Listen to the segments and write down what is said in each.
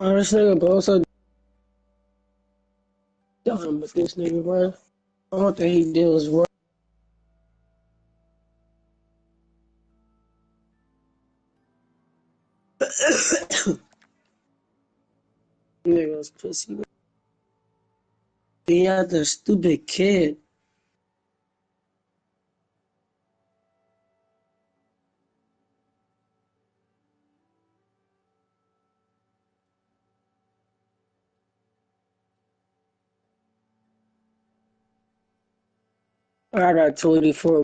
Oh, this nigga goes so dumb, but this nigga, bro. I don't think he did was wrong. Nigga was pussy. He had the stupid kid. I got 24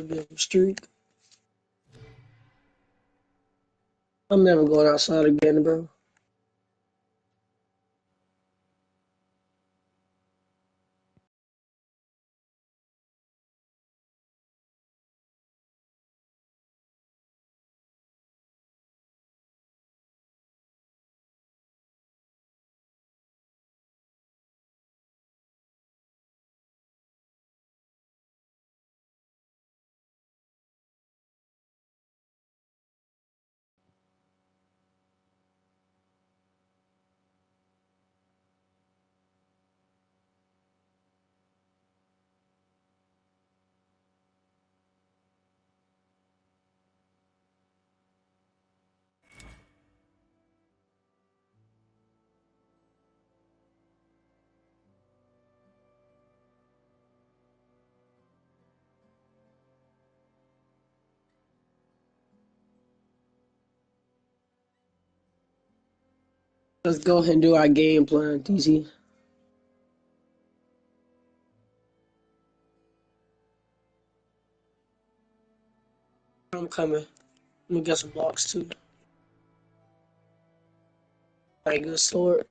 game streak. I'm never going outside again, bro. Let's go ahead and do our game plan, DZ. I'm coming. Let me get some blocks too. Like good sword.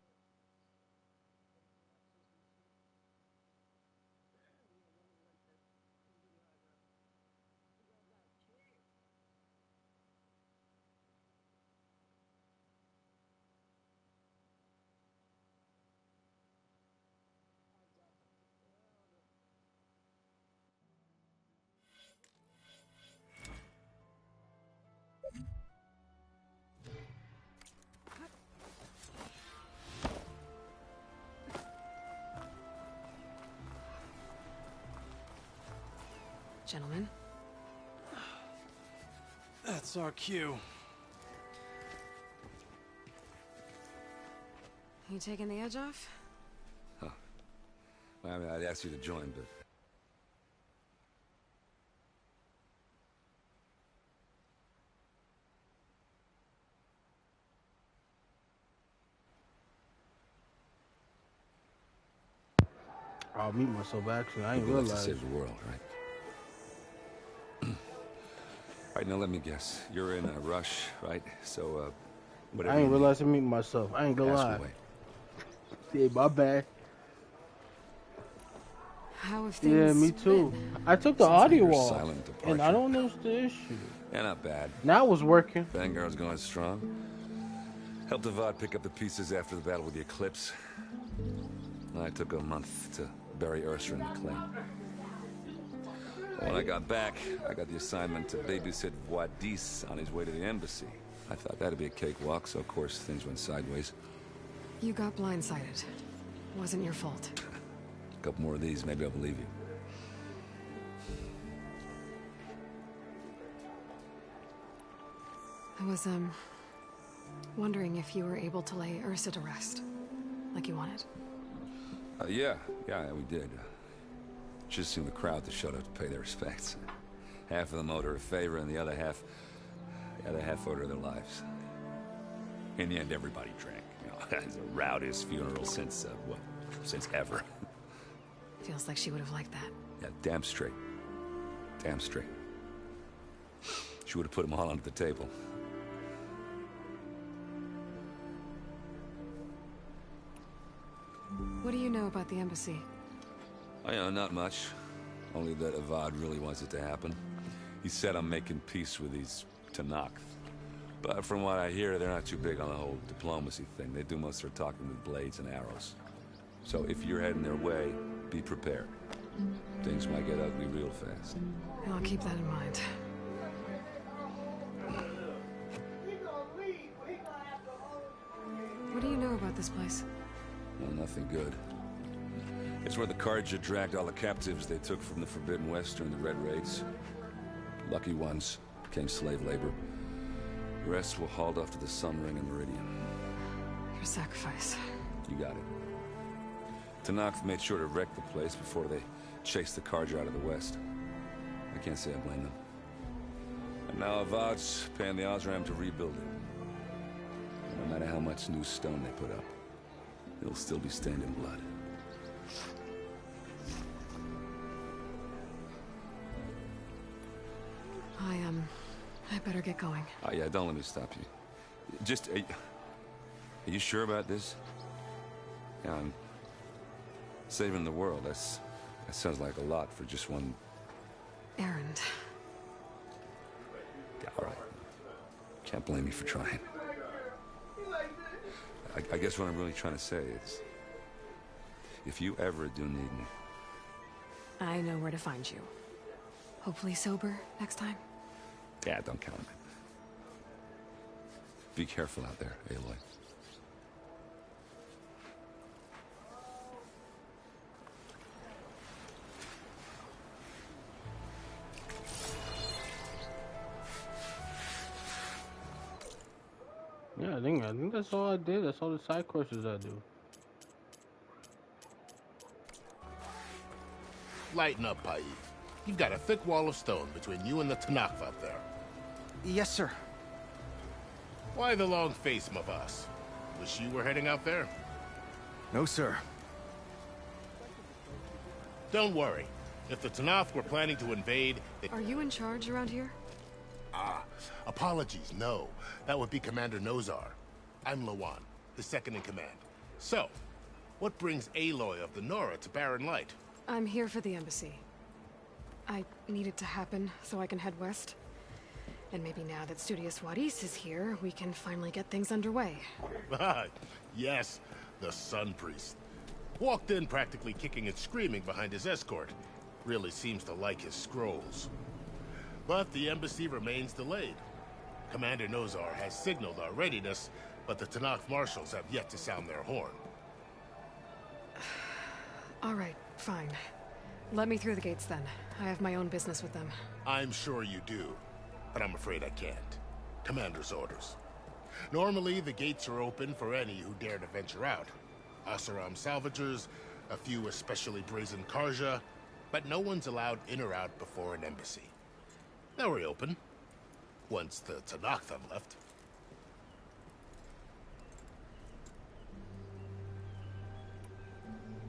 Gentlemen. That's our cue. You taking the edge off? Huh. Well, I mean, I'd ask you to join, but... I'll meet myself, actually. I You'd ain't be left to realize. save the world, right? Alright, now let me guess. You're in a rush, right? So, whatever I you ain't need, realize I meet myself. I ain't gonna ask lie. away. Yeah, my bad. How have Yeah, things me too. been I took the since audio Your off, silent and I departure. don't know the issue. Yeah, not bad. Now it's working. Vanguard's going strong. Helped Avad pick up the pieces after the battle with the Eclipse. I took a month to bury Ursa in the clay. When I got back, I got the assignment to babysit Wadis on his way to the embassy. I thought that'd be a cakewalk, so of course things went sideways. you got blindsided. Wasn't your fault. A couple more of these, maybe I'll believe you. I was, wondering if you were able to lay Ursa to rest, like you wanted. Yeah, we did. Just seemed the crowd that showed up to pay their respects. Half of them owed her a favor, and the other half owed her their lives. In the end, everybody drank. You know, it's the rowdiest funeral since, since ever. Feels like she would have liked that. Yeah, damn straight. Damn straight. She would have put them all under the table. What do you know about the embassy? I know, not much. Only that Avad really wants it to happen. He said I'm making peace with these Tanakh. But from what I hear, they're not too big on the whole diplomacy thing. They do most of their talking with blades and arrows. So if you're heading their way, be prepared. Things might get ugly real fast. I'll keep that in mind. What What do you know about this place? Well, nothing good. It's where the Carja dragged all the captives they took from the Forbidden West during the Red Raids. Lucky ones became slave labor. The rest were hauled off to the Sun Ring and Meridian. Your sacrifice. You got it. Tenakth made sure to wreck the place before they chased the Carja out of the West. I can't say I blame them. And now Avad's paying the Osram to rebuild it. No matter how much new stone they put up, it'll still be stained in blood. I better get going. Oh yeah, don't let me stop you. Just, are you sure about this? Yeah, I'm saving the world. That sounds like a lot for just one Errand. Yeah, all right. Can't blame me for trying. I guess what I'm really trying to say is, if you ever do need me... I know where to find you. Hopefully sober next time. Yeah, don't count on it. Be careful out there, Aloy. Yeah, I think that's all I did. That's all the side quests I do. Lighten up, Paiv. You've got a thick wall of stone between you and the Tenakth up there. Yes, sir. Why the long face, Mavas? Wish you were heading out there? No, sir. Don't worry. If the Tenakth were planning to invade, Are you in charge around here? Apologies, no. That would be Commander Nozar. I'm Lawan, his second in command. So, what brings Aloy of the Nora to Barren Light? I'm here for the embassy. I need it to happen so I can head west. And maybe now that Studious Wadis is here, we can finally get things underway. Yes, the Sun Priest. Walked in practically kicking and screaming behind his escort. Really seems to like his scrolls. But the embassy remains delayed. Commander Nozar has signaled our readiness, but the Tenakth marshals have yet to sound their horn. All right, fine. Let me through the gates then. I have my own business with them. I'm sure you do, but I'm afraid I can't. Commander's orders. Normally, the gates are open for any who dare to venture out. Oseram salvagers, a few especially brazen Carja, but no one's allowed in or out before an embassy. They'll reopen, once the Tenakth have left.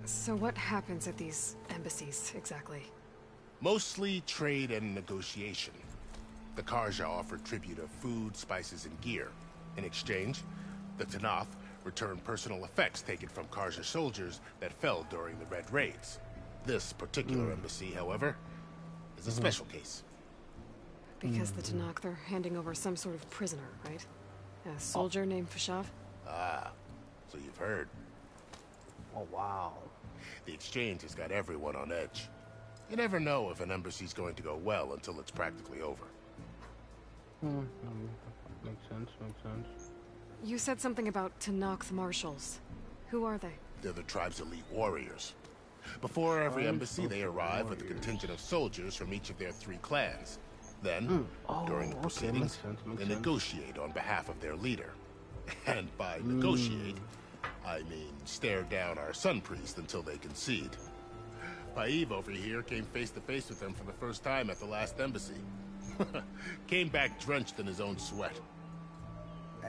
So what happens at these embassies, exactly? Mostly trade and negotiation. The Carja offer tribute of food, spices, and gear. In exchange, the Tenakth return personal effects taken from Carja soldiers that fell during the Red Raids. This particular embassy, however, is a special case. Because the Tenakth are handing over some sort of prisoner, right? A soldier named Fashav? Ah, so you've heard. Oh, wow. The exchange has got everyone on edge. You never know if an embassy's going to go well until it's practically over. Makes sense, makes sense. You said something about Tenakth marshals. Who are they? They're the tribe's elite warriors. Before every embassy, they arrive with a contingent of soldiers from each of their 3 clans. Then, during the proceedings, they negotiate on behalf of their leader. And by negotiate, I mean stare down our Sun Priest until they concede. Paiv over here came face to face with them for the first time at the last embassy. Came back drenched in his own sweat.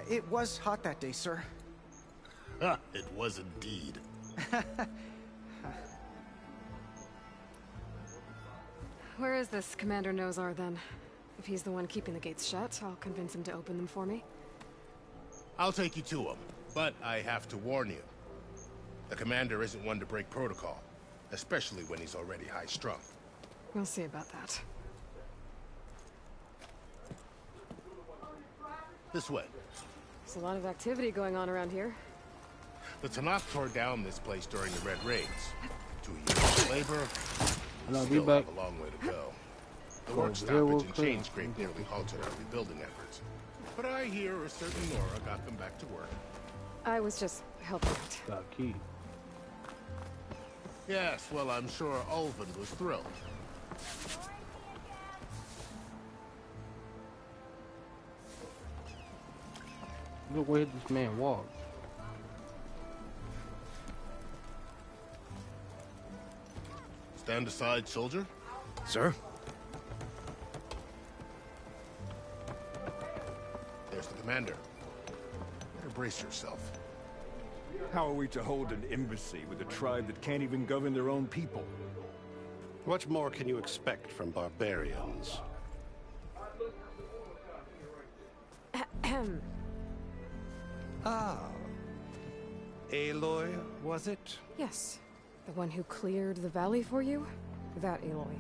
It was hot that day, sir. It was indeed. Where is this Commander Nozar, then? If he's the one keeping the gates shut, I'll convince him to open them for me. I'll take you to him, but I have to warn you. The commander isn't one to break protocol, especially when he's already high-strung. We'll see about that. This way. There's a lot of activity going on around here. The Tenakth tore down this place during the Red Raids. 2 years of labor, still have a long way to go. The work stoppage and chain scrape nearly halted our rebuilding efforts. But I hear a certain Nora got them back to work. I was just helping out. Got key. Yes, well, I'm sure Ulvin was thrilled. Look where this man walked. Stand aside, soldier. Sir? There's the commander. Better brace yourself. How are we to hold an embassy with a tribe that can't even govern their own people? What more can you expect from barbarians? Ah. Aloy, was it? Yes. The one who cleared the valley for you? That Aloy.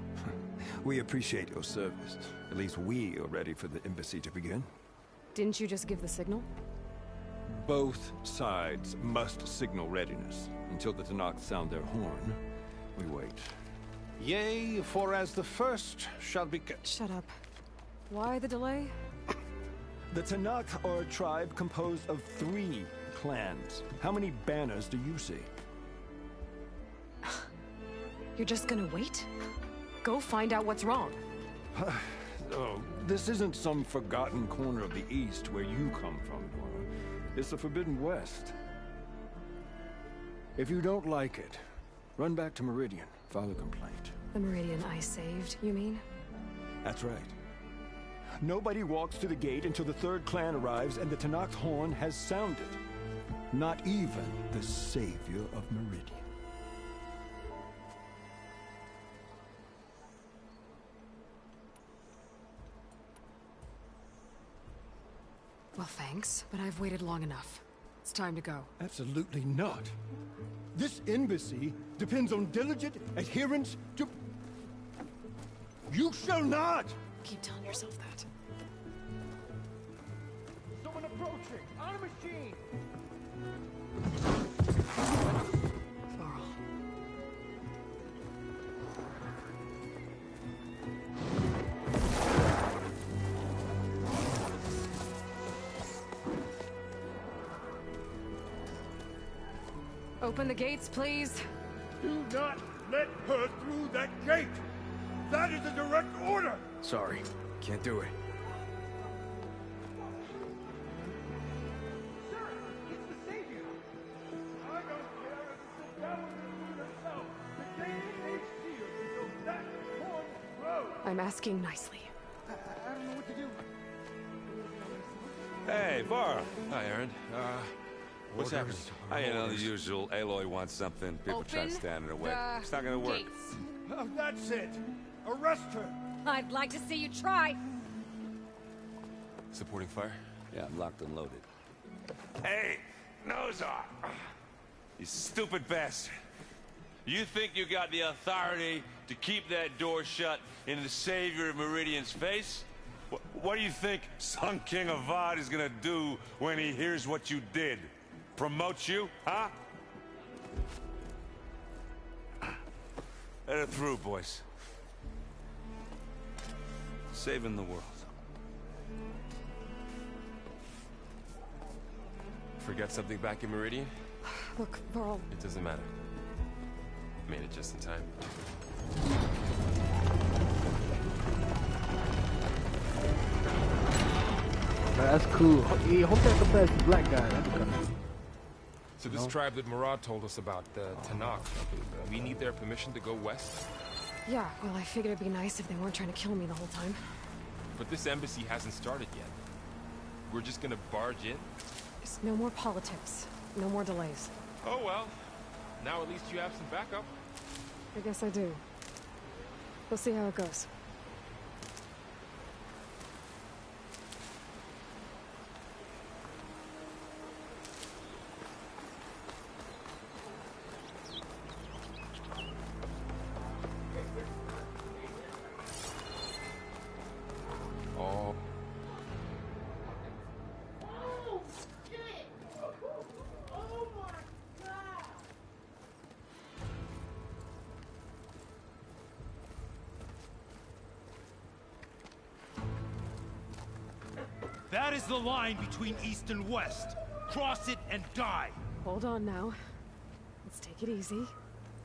We appreciate your service. At least we are ready for the embassy to begin. Didn't you just give the signal? Both sides must signal readiness. Until the Tenakth sound their horn, we wait. Yea, for as the first shall be... Shut up. Why the delay? The Tenakth are a tribe composed of 3 clans. How many banners do you see? You're just gonna wait? Go find out what's wrong. Oh, this isn't some forgotten corner of the East where you come from, Nora. It's the Forbidden West. If you don't like it, run back to Meridian, file a complaint. The Meridian I saved, you mean? That's right. Nobody walks to the gate until the 3rd clan arrives and the Tenakth horn has sounded. Not even the savior of Meridian. Well, thanks, but I've waited long enough. It's time to go. Absolutely not. This embassy depends on diligent adherence to... You shall not! Keep telling yourself that. Someone approaching! On a machine! Varl. Open the gates, please. Do not let her through that gate! That is a direct order! Sorry, can't do it. I'm asking nicely. I don't know what to do. Hey, Varl. Hi, Aaron. What's happening? You know, the usual. Aloy wants something. People try to stand in her way. It's not gonna work. Gates. Oh, that's it! Arrest her! I'd like to see you try. Supporting fire? Yeah, I'm locked and loaded. Hey, Nozar! You stupid bastard. You think you got the authority to keep that door shut in the savior of Meridian's face? What do you think Sun King Avad is gonna do when he hears what you did? Promote you, huh? Let her through, boys. Saving the world. Forget something back in Meridian? Look, Varl. It doesn't matter. Made it just in time. That's cool. Yeah, hope that's the best black guy. That'd be kinda cool. So this tribe that Murad told us about, the Tenakth, we need their permission to go west? Yeah, well, I figured it'd be nice if they weren't trying to kill me the whole time. But this embassy hasn't started yet. We're just gonna barge in? Just no more politics. No more delays. Oh well. Now at least you have some backup. I guess I do. We'll see how it goes. Oh. That is the line between East and West. cross it and die. Hold on now. Let's take it easy.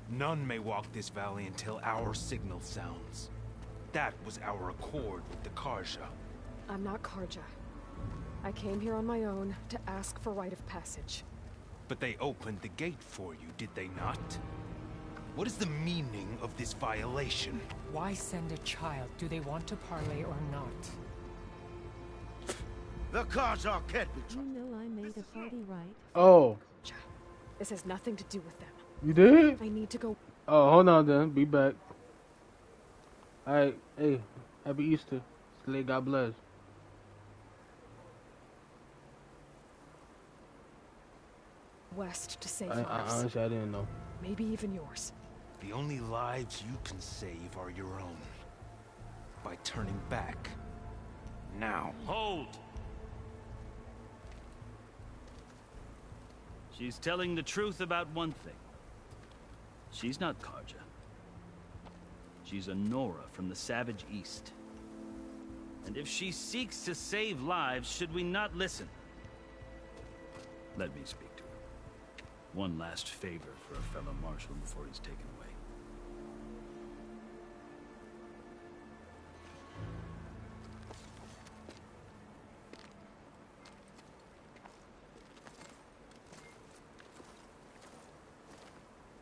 None may walk this valley until our signal sounds. That was our accord with the Carja. I'm not Carja. I came here on my own to ask for rite of passage. But they opened the gate for you, did they not? What is the meaning of this violation? Why send a child? Do they want to parley or not? The Carja can't be trusted. You know I made a party right. Oh. This has nothing to do with them. You did? I need to go. Oh, hold on then. Be back. Alright, hey, happy Easter. Slay, God bless. West to save lives. Honestly, I didn't know. Maybe even yours. The only lives you can save are your own. By turning back. Now. Hold! She's telling the truth about one thing. She's not Carja. She's a Nora from the Savage East. And if she seeks to save lives, should we not listen? Let me speak to her. One last favor for a fellow marshal before he's taken away.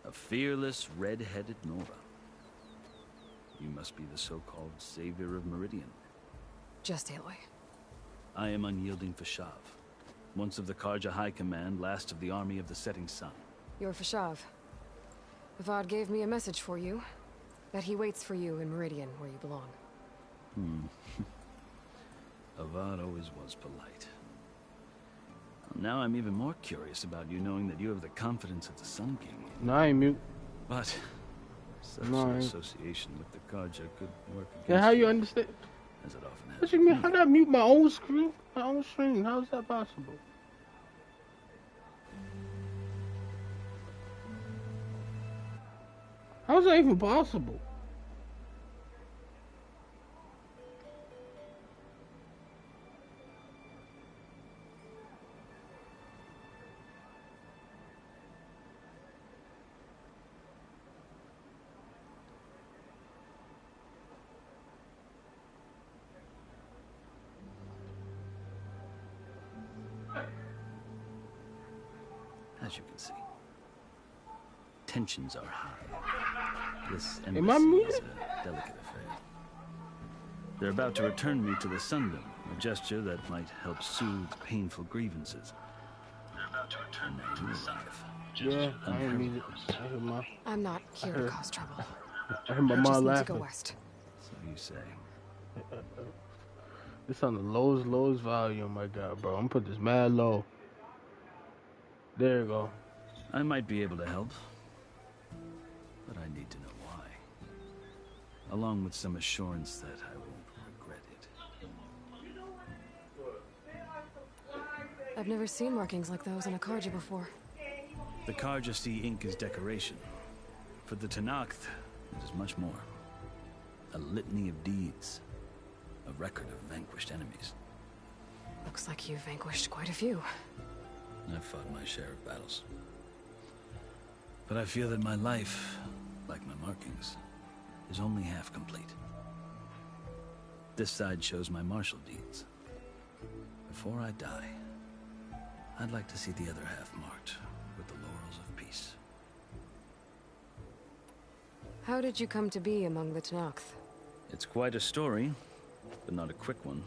A fearless, red-headed Nora. You must be the so-called savior of Meridian. Just Aloy. I am unyielding Fashav. Once of the Carja High Command, last of the army of the Setting Sun. You're Fashav. Avad gave me a message for you. That he waits for you in Meridian, where you belong. Avad always was polite. Now I'm even more curious about you knowing that you have the confidence of the Sun King. No, I ain't mute. But such an association with the Carja could work against Yeah, how you understand? As it often has. What you mean? How did I mute my own screen? My own stream? How is that possible? How is that even possible? As you can see, tensions are high. This Am I embassy muted? is a delicate affair. They're about to return me to the Sundom, a gesture that might help soothe painful grievances. They're about to return me to the Sundom. Yeah, I ain't muted. I heard my. I'm not here to cause trouble. I heard my I mom just need to laughing. go west. So you say. This on the lowest volume. My God, bro, I'm gonna put this mad low. There you go. I might be able to help, but I need to know why. Along with some assurance that I won't regret it. I've never seen markings like those on a Carja before. The Carja see ink as decoration. For the Tenakth, it is much more. A litany of deeds. A record of vanquished enemies. Looks like you've vanquished quite a few. I've fought my share of battles. But I feel that my life, like my markings, is only half complete. This side shows my martial deeds. Before I die, I'd like to see the other half marked with the laurels of peace. How did you come to be among the Tenakth? It's quite a story, but not a quick one.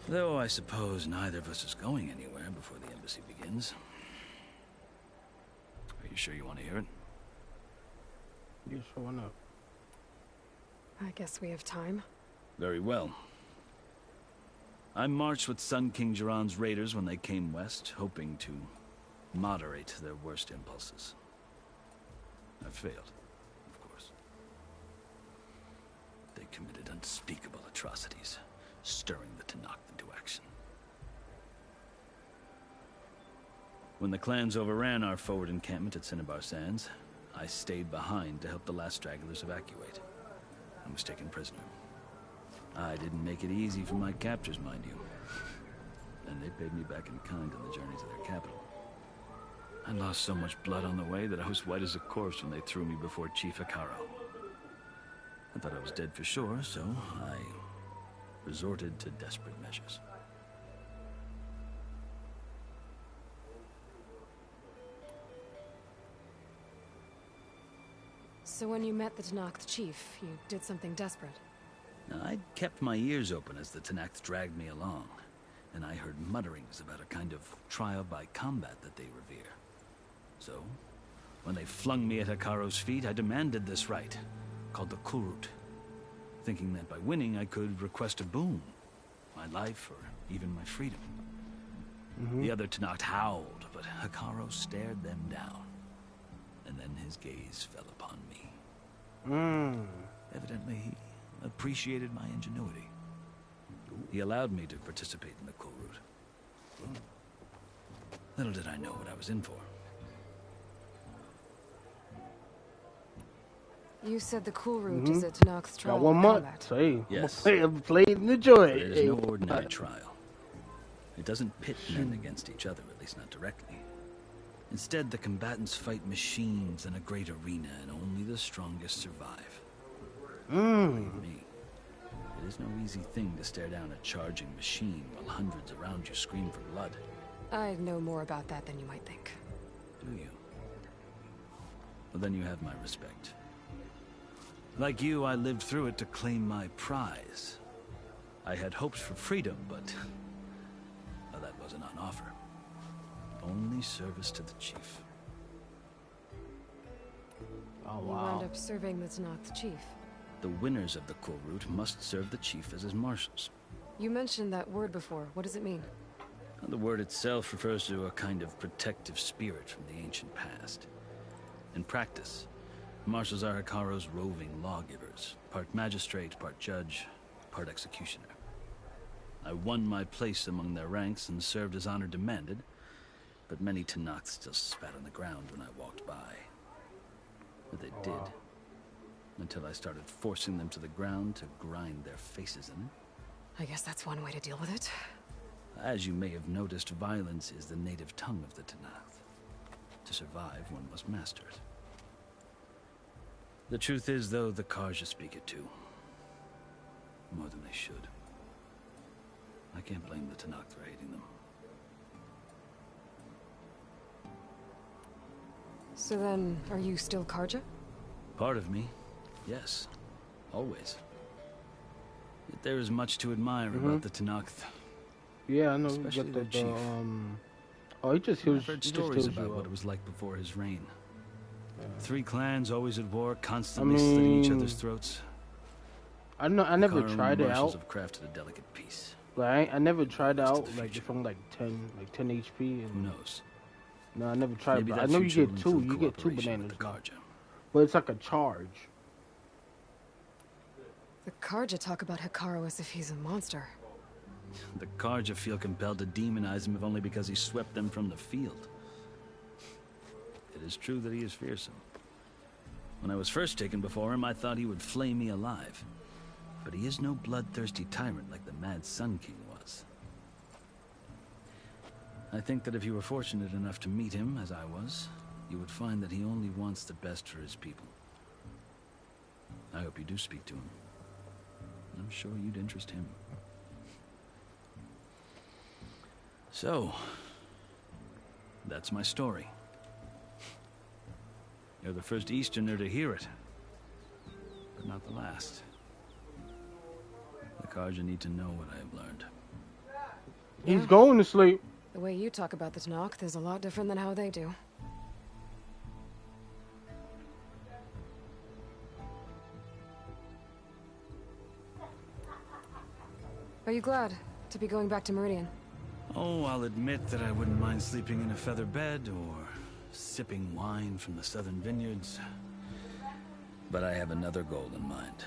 Though I suppose neither of us is going anywhere before the embassy begins. Are you sure you want to hear it? Yeah, sure, why not? I guess we have time. Very well. I marched with Sun King Jiran's raiders when they came west, hoping to moderate their worst impulses. I failed, of course. They committed unspeakable atrocities, stirring the Tenakth into action. When the clans overran our forward encampment at Cinnabar Sands, I stayed behind to help the last stragglers evacuate. I was taken prisoner. I didn't make it easy for my captors, mind you. and they paid me back in kind on the journey to their capital. I lost so much blood on the way that I was white as a corpse when they threw me before Chief Hekarro. I thought I was dead for sure, so I resorted to desperate measures. So when you met the Tenakth chief, you did something desperate? Now, I'd kept my ears open as the Tenakth dragged me along, and I heard mutterings about a kind of trial by combat that they revere. So, when they flung me at Hekarro's feet, I demanded this rite, called the Kulrut, thinking that by winning I could request a boon, my life or even my freedom. The other Tenakth howled, but Hekarro stared them down, and then his gaze fell upon me. Evidently, he appreciated my ingenuity. He allowed me to participate in the Kulrut. Little did I know what I was in for. You said the Kulrut is a Tenakth's trial. Got 1 month. Combat. So hey, Yes. play and enjoy it. It is no ordinary trial. It doesn't pit men against each other, at least not directly. Instead, the combatants fight machines in a great arena, and only the strongest survive. Believe me, it is no easy thing to stare down a charging machine while hundreds around you scream for blood. I know more about that than you might think. Do you? Well, then you have my respect. Like you, I lived through it to claim my prize. I had hopes for freedom, but well, that wasn't on offer. Only service to the chief. Oh, You wound up serving the Tenakth chief. The winners of the Kulrut must serve the chief as his marshals. You mentioned that word before. What does it mean? The word itself refers to a kind of protective spirit from the ancient past. In practice, marshals are Hekarro's roving lawgivers, part magistrate, part judge, part executioner. I won my place among their ranks and served as honor demanded, but many Tenakth still spat on the ground when I walked by. But they did, until I started forcing them to the ground to grind their faces in it. I guess that's one way to deal with it. As you may have noticed, violence is the native tongue of the Tenakth. To survive, one must master it. The truth is, though, the Carja speak it too. More than they should. I can't blame the Tenakth for hating them. So then, are you still Carja? Part of me, yes. Always. Yet there is much to admire about the Tenakth. Yeah, I know. Especially You their got chief. Oh, he just heals. I've heard he just stories heals about you what up. it was like before his reign. 3 clans always at war, constantly slitting each other's throats. I know. I never Hekarro and tried the it marshals out. have crafted a delicate peace. Like I never tried it out. Like if I'm like 10 HP. And Who knows? No, I never tried. Maybe But I that know you future get will 2. include You get 2 cooperation with bananas. the Carja. But it's like a charge. The Carja talk about Hekarro as if he's a monster. The Carja feel compelled to demonize him if only because he swept them from the field. It is true that he is fearsome. When I was first taken before him, I thought he would flay me alive. But he is no bloodthirsty tyrant like the Mad Sun King was. I think that if you were fortunate enough to meet him, as I was, you would find that he only wants the best for his people. I hope you do speak to him. I'm sure you'd interest him. So, that's my story. You're the first Easterner to hear it, but not the last. The Carja need to know what I have learned. He's going to sleep. The way you talk about the Tenakth is a lot different than how they do. Are you glad to be going back to Meridian? Oh, I'll admit that I wouldn't mind sleeping in a feather bed or sipping wine from the southern vineyards. But I have another goal in mind.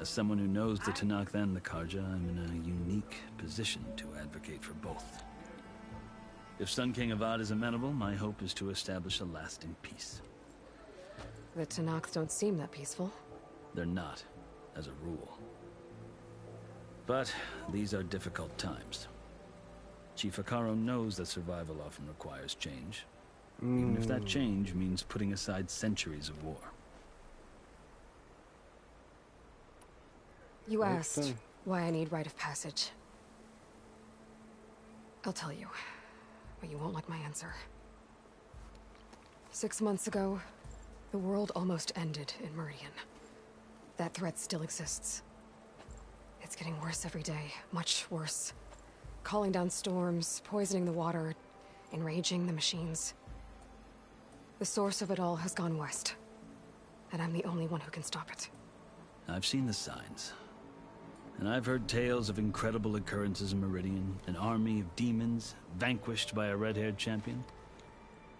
As someone who knows the Tenakth and the Carja, I'm in a unique position to advocate for both. If Sun King Avad is amenable, my hope is to establish a lasting peace. The Tenakth don't seem that peaceful. They're not, as a rule. But these are difficult times. Chief Hekarro knows that survival often requires change, even if that change means putting aside centuries of war. You asked why I need rite of passage. I'll tell you, but you won't like my answer. 6 months ago, the world almost ended in Meridian. That threat still exists. It's getting worse every day, much worse. Calling down storms, poisoning the water, enraging the machines. The source of it all has gone west, and I'm the only one who can stop it. I've seen the signs. And I've heard tales of incredible occurrences in Meridian, an army of demons vanquished by a red-haired champion.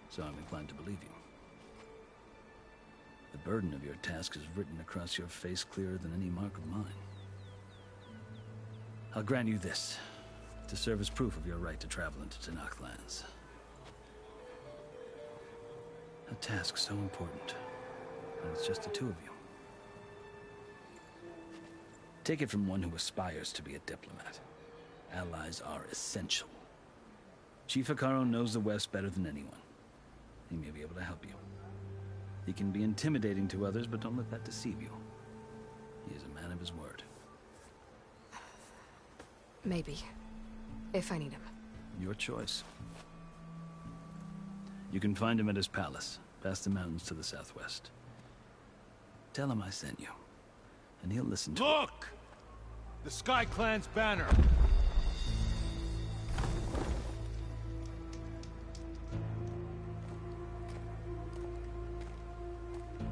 So I'm inclined to believe you. The burden of your task is written across your face clearer than any mark of mine. I'll grant you this, to serve as proof of your right to travel into Tenakth lands. A task so important, and it's just the two of you. Take it from one who aspires to be a diplomat. Allies are essential. Chief Hekarro knows the West better than anyone. He may be able to help you. He can be intimidating to others, but don't let that deceive you. He is a man of his word. Maybe. If I need him. Your choice. You can find him at his palace, past the mountains to the southwest. Tell him I sent you, and he'll listen to Look! The Sky Clan's banner!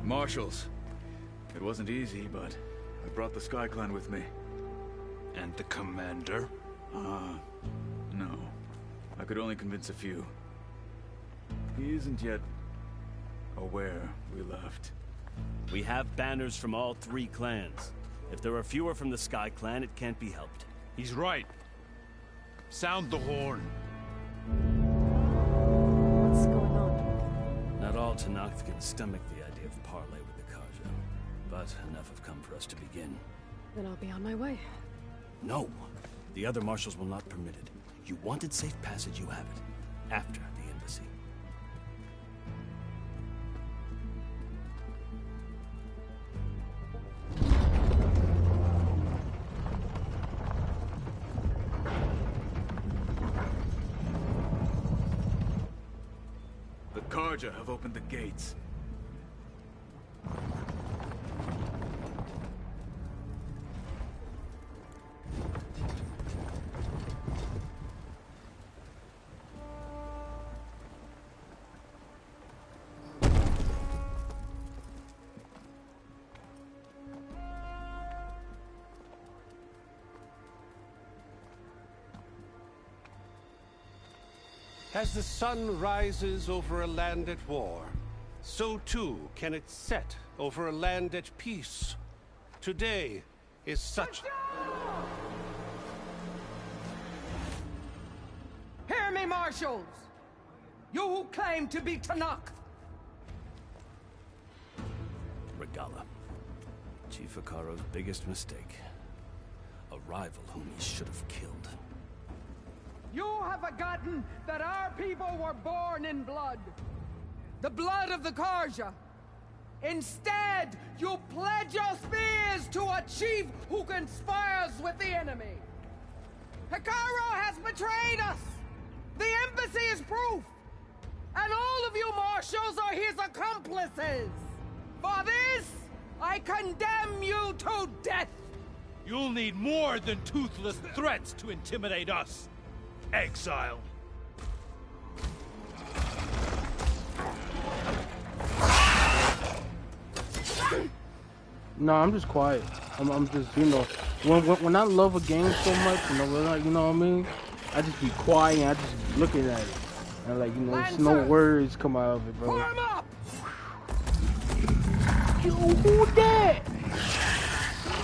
Marshals. It wasn't easy, but I brought the Sky Clan with me. And the commander? No. I could only convince a few. He isn't yet aware we left. We have banners from all 3 clans. If there are fewer from the Sky Clan, it can't be helped. He's right. Sound the horn. What's going on? Not all Tenakth can stomach the idea of parley with the Carja, but enough have come for us to begin. Then I'll be on my way. No. The other marshals will not permit it. You wanted safe passage, you have it. After the embassy. The Carja have opened the gates. As the sun rises over a land at war, so too can it set over a land at peace. Today is such... Hear me, marshals! You who claim to be Tenakth! Regalla. Chief Hekarro's biggest mistake. A rival whom he should have killed. You have forgotten that our people were born in blood. The blood of the Carja. Instead, you pledge your spears to a chief who conspires with the enemy. Hekarro has betrayed us. The embassy is proof. And all of you marshals are his accomplices. For this, I condemn you to death. You'll need more than toothless threats to intimidate us. Exile. No, I'm just quiet. I'm just, you know, when I love a game so much, you know what I mean? I just be quiet and I just be looking at it. And like, you know, there's no words come out of it, bro. Form up! Yo, who that?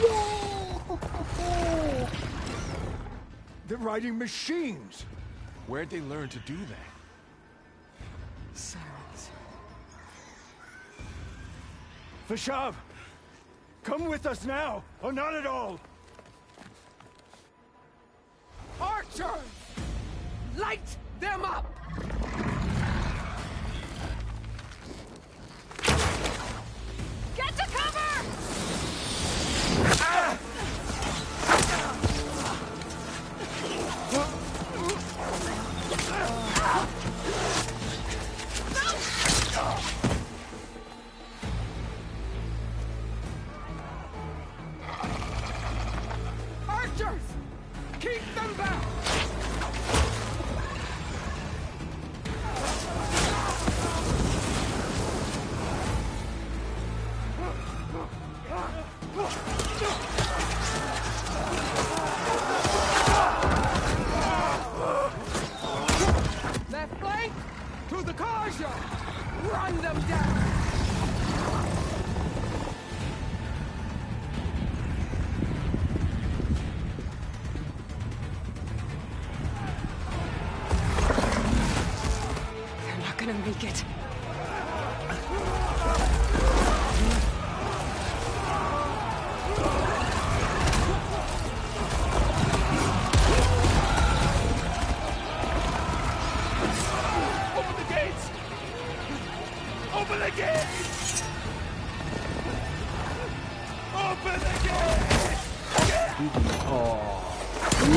Yo! They're riding machines. Where'd they learn to do that? Sirens. Vashav, come with us now, or not at all. Archers! Light them up! Get to cover! Ah! Archers! Keep them back! Left flank to the Carja! Run them down! They're not gonna make it. Open the gates! Open the gates! Open the gates! Oh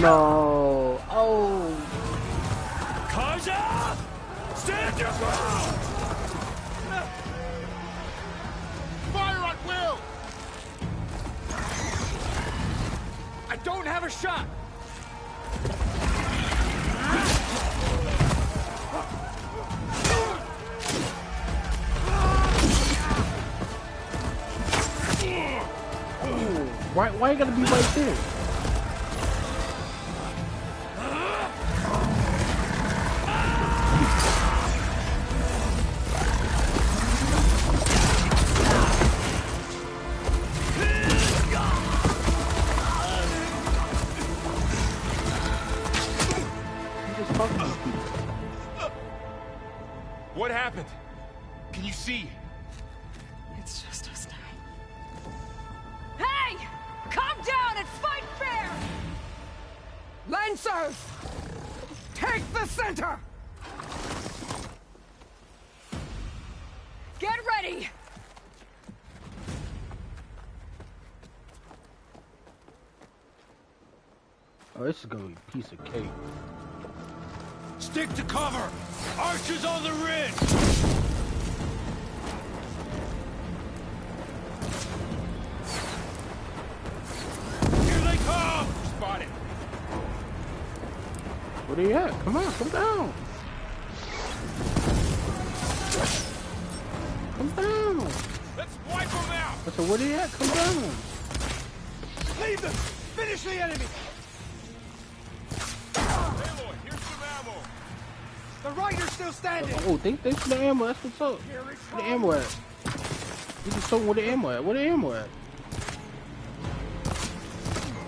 no! Oh! Carja! Stand your ground! Fire at will! I don't have a shot! Why you gotta be right there? What happened? Can you see? It's just us now. Hey! Calm down and fight fair! Lancers! Take the center! Get ready! Oh, this is gonna be a piece of cake. Stick to cover! Archers on the ridge! Here they come! Spotted! Where they at? Come on, come down! Come down! Let's wipe them out! I said, where they at? Come down! Leave them! Finish the enemy! Aloy, here's some ammo! The rider's still standing! Oh, they for the ammo, that's what's up. Where the ammo at? You just told me where the ammo at. Where the ammo at?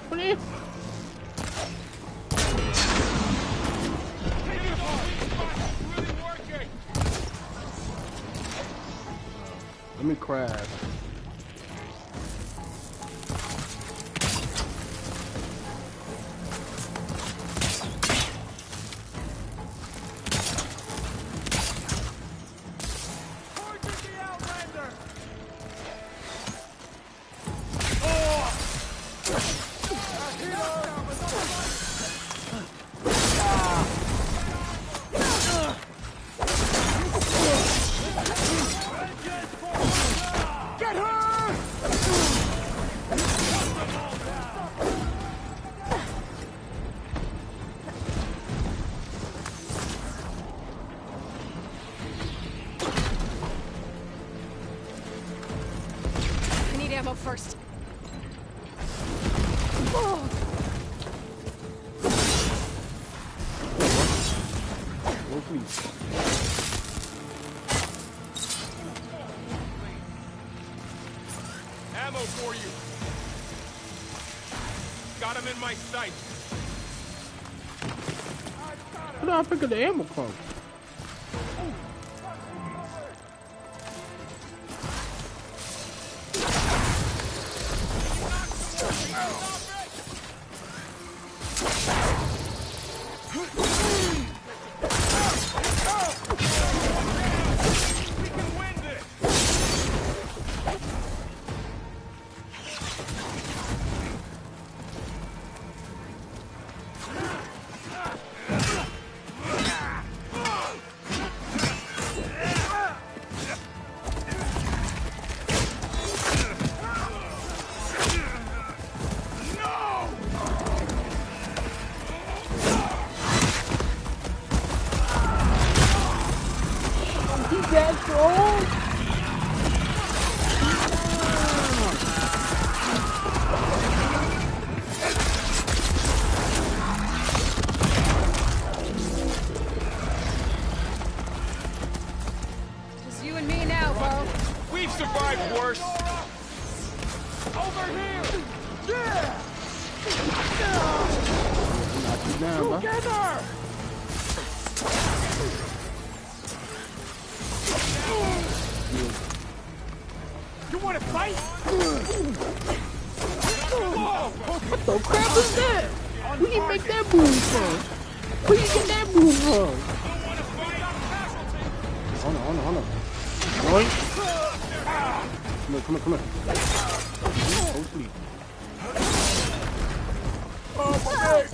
Where the ammo? Let me crash. Get her! I need ammo first. Oh. Oh, please. Ammo for you! Got him in my sight! Where did I pick up the ammo from? that strong? Just you and me now, bro. We've survived worse. Over here! Yeah! Together! You want to fight? What the crap is that? Where you make that move from? Where you get that move from? Hold on. Boy. Come on. Go sleep. Oh, my God.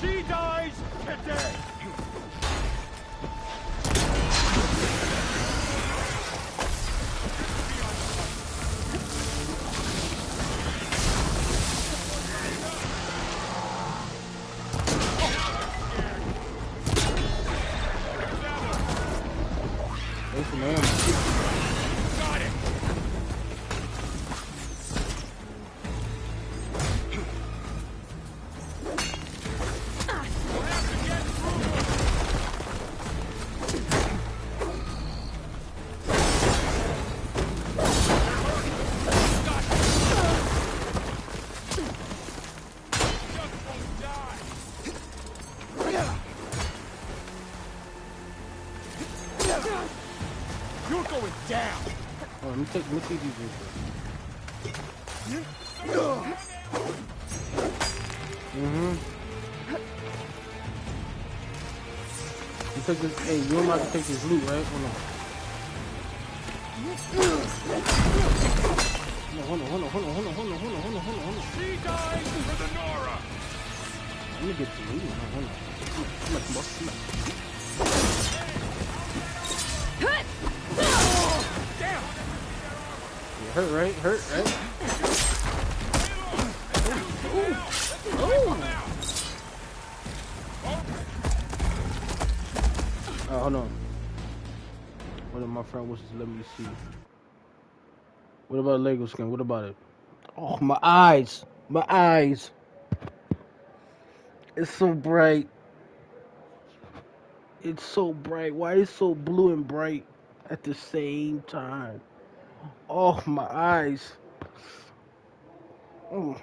She dies today. Got it. You're going down. Oh, let me take these real You take this. Hey, you're about to take this loot, right? Hold on. She dies for the Nora. Let me get the loot. Hold on. Come on. Damn. You hurt, right? Hold on. One of my friend wishes to let me see. What about Lego skin? What about it? Oh, my eyes. It's so bright. Why is it so blue and bright at the same time? Oh, my eyes. Oh.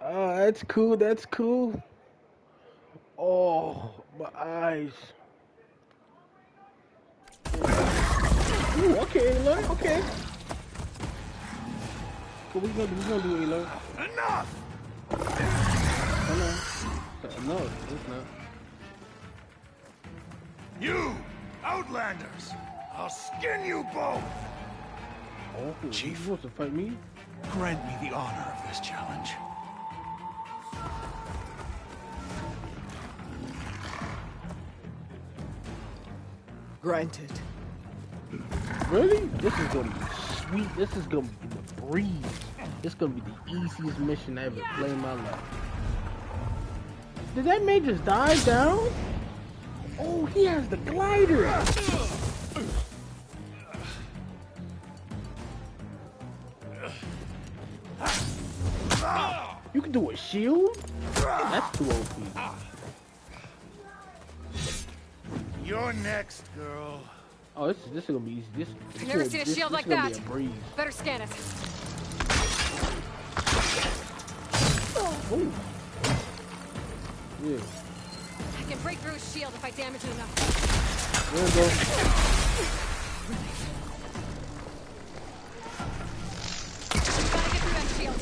Oh, that's cool. Oh, my eyes. Ooh, okay, Aloy, okay. What we gonna do, Aloy? Enough! No, it's not. You Outlanders! I'll skin you both! Oh, Chief, you supposed to fight me? Grant me the honor of this challenge. Granted. Really? This is gonna be sweet. This is gonna be the breeze. This is gonna be the easiest mission I ever played in my life. Did that man just dive down? Oh, he has the glider. You can do a shield? That's too OP. You're next, girl. Oh, this is gonna be easy. This I've never seen a shield like that. Be a breeze. Better scan it. Oh. Yeah. I can break through his shield if I damage it enough. There we go. Gotta get through that shield.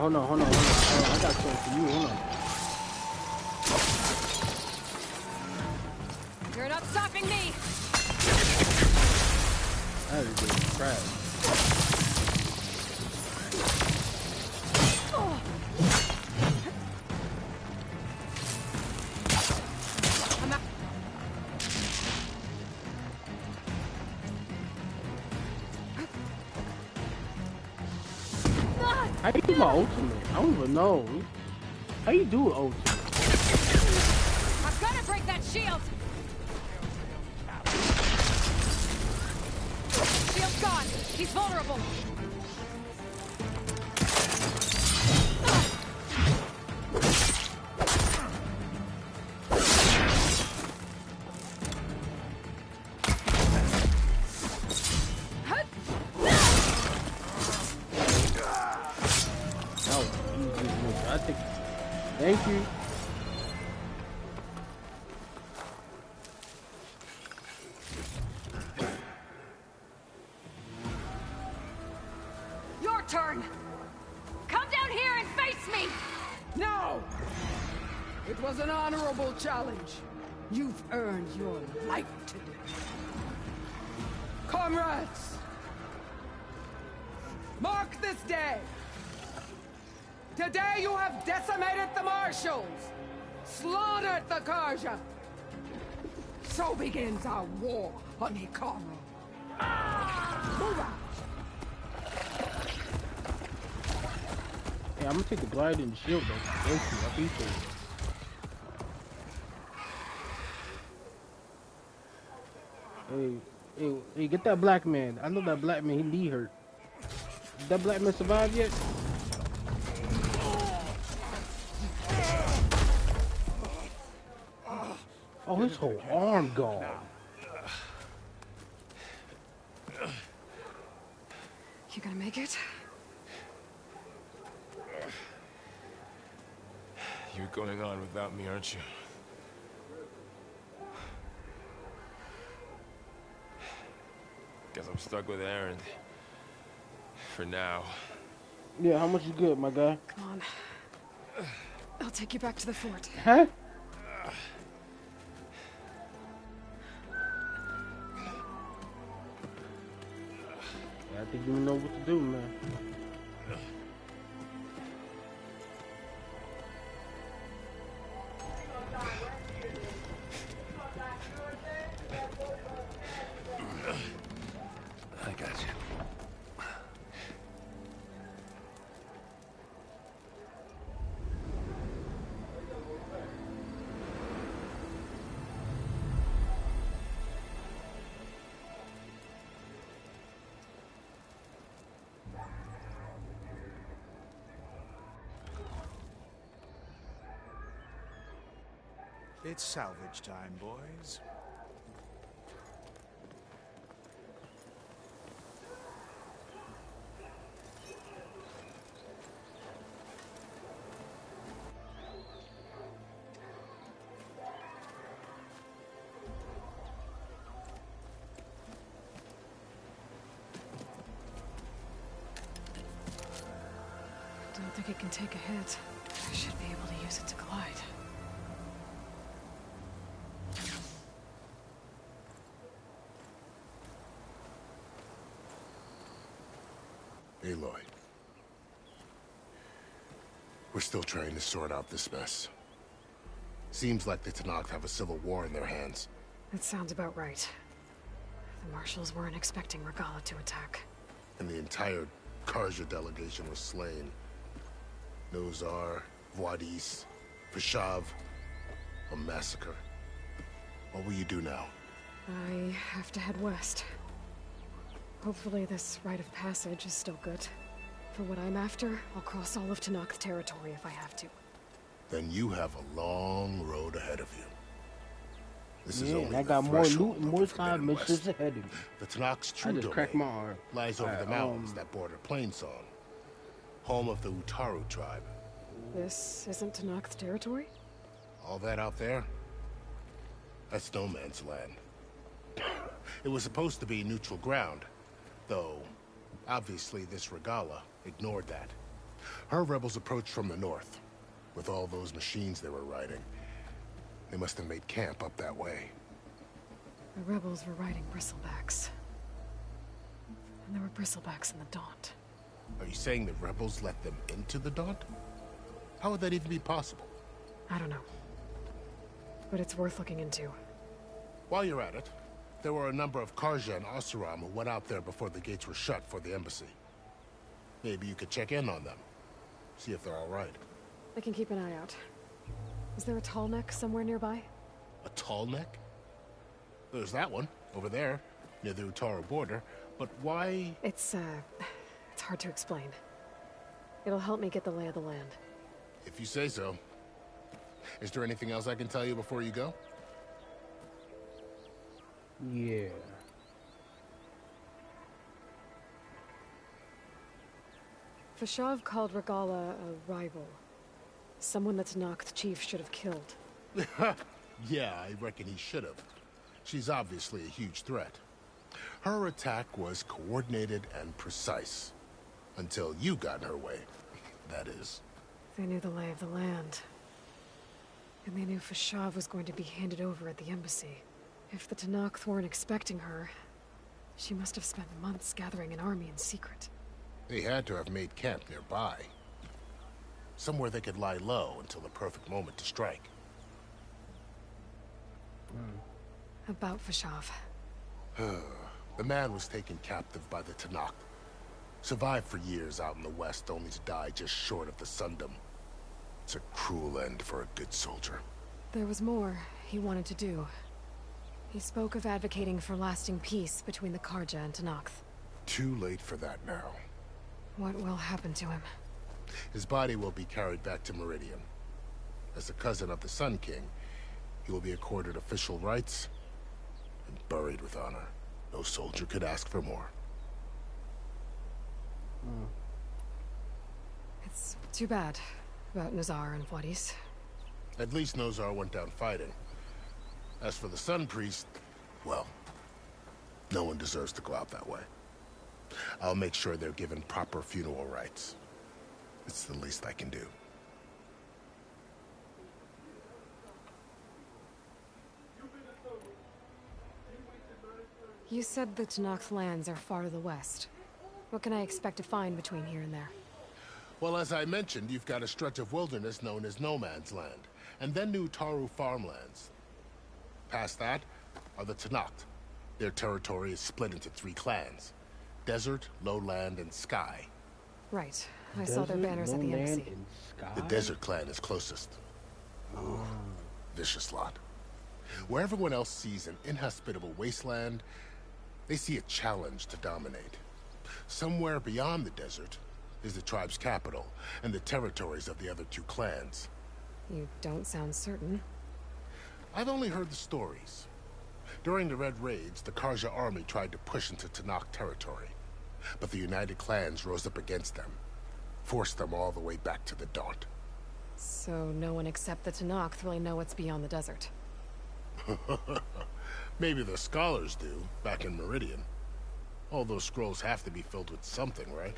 Hold on. I got something for you. Hold on. You're not stopping me. That is good crap. How do you do my ultimate? I don't even know. How you do ultimate? I've got to break that shield. Shield's gone. He's vulnerable. Thank you. Your turn. Come down here and face me. No! It was an honorable challenge. You've earned your life today. Comrades! Mark this day! Today you have decimated the Marshals, slaughtered the Carja. So begins our war on Hikaru. Move out! Yeah, I'm gonna take the glide and shield though. Thank you, I appreciate it. Hey, get that black man. I know that black man, he knee hurt. Did that black man survive yet? Oh, his whole arm gone. You gonna make it? You're going on without me, aren't you? Guess I'm stuck with Aaron. For now. Yeah, how much you good, my guy? Come on. I'll take you back to the fort. Huh? I think you know what to do, man. I got you. It's salvage time, boys. Don't think it can take a hit. I should be able to use it to glide. Aloy. We're still trying to sort out this mess. Seems like the Tenakth have a civil war in their hands. That sounds about right. The Marshals weren't expecting Regalla to attack. And the entire Carja delegation was slain. Nozar, Wadis, Fashav. A massacre. What will you do now? I have to head west. Hopefully this rite of passage is still good. For what I'm after, I'll cross all of Tenakth territory if I have to. Then you have a long road ahead of you. This is Yeah, only I the got more threshold loot and of more the Forbidden side missions West. ahead of me. The Tenakth's I true just cracked my domain arm. lies over the Alright, mountains that border Plainsong, home of the Utaru tribe. This isn't Tenakth territory? All that out there? That's no man's land. It was supposed to be neutral ground, though obviously this Regalla ignored that. Her rebels approached from the north. With all those machines they were riding, they must have made camp up that way. The rebels were riding bristlebacks. And there were bristlebacks in the Daunt. Are you saying the rebels let them into the Daunt? How would that even be possible? I don't know. But it's worth looking into. While you're at it, there were a number of Carja and Oseram who went out there before the gates were shut for the embassy. Maybe you could check in on them. See if they're all right. I can keep an eye out. Is there a tall neck somewhere nearby? A tall neck? There's that one, over there, near the Utaru border. But why? It's hard to explain. It'll help me get the lay of the land. If you say so. Is there anything else I can tell you before you go? Yeah. Fashav called Regalla a rival. Someone that Tenakth chief should have killed. Yeah, I reckon he should have. She's obviously a huge threat. Her attack was coordinated and precise. Until you got in her way, that is. They knew the lay of the land. And they knew Fashav was going to be handed over at the embassy. If the Tenakth weren't expecting her, she must have spent months gathering an army in secret. They had to have made camp nearby. Somewhere they could lie low until the perfect moment to strike. About Fashav. The man was taken captive by the Tenakth. Survived for years out in the west, only to die just short of the Sundom. It's a cruel end for a good soldier. There was more he wanted to do. He spoke of advocating for lasting peace between the Carja and Tenakth. Too late for that now. What will happen to him? His body will be carried back to Meridian. As a cousin of the Sun King, he will be accorded official rights and buried with honor. No soldier could ask for more. It's too bad about Nozar and Wadis. At least Nozar went down fighting. As for the Sun Priest, well, no one deserves to go out that way. I'll make sure they're given proper funeral rites. It's the least I can do. You said the Tenakth lands are far to the west. What can I expect to find between here and there? Well, as I mentioned, you've got a stretch of wilderness known as No Man's Land, and then the Utaru farmlands. Past that are the Tenakth. Their territory is split into 3 clans: Desert, Lowland, and Sky. Right. I saw their banners at the embassy. The Desert clan is closest. Ooh, vicious lot. Where everyone else sees an inhospitable wasteland, they see a challenge to dominate. Somewhere beyond the desert is the tribe's capital and the territories of the other 2 clans. You don't sound certain. I've only heard the stories. During the Red Raids, the Karja army tried to push into Tenakth territory, but the United Clans rose up against them, forced them all the way back to the Daunt. So no one except the Tenakth really know what's beyond the desert. Maybe the scholars do, back in Meridian. All those scrolls have to be filled with something, right?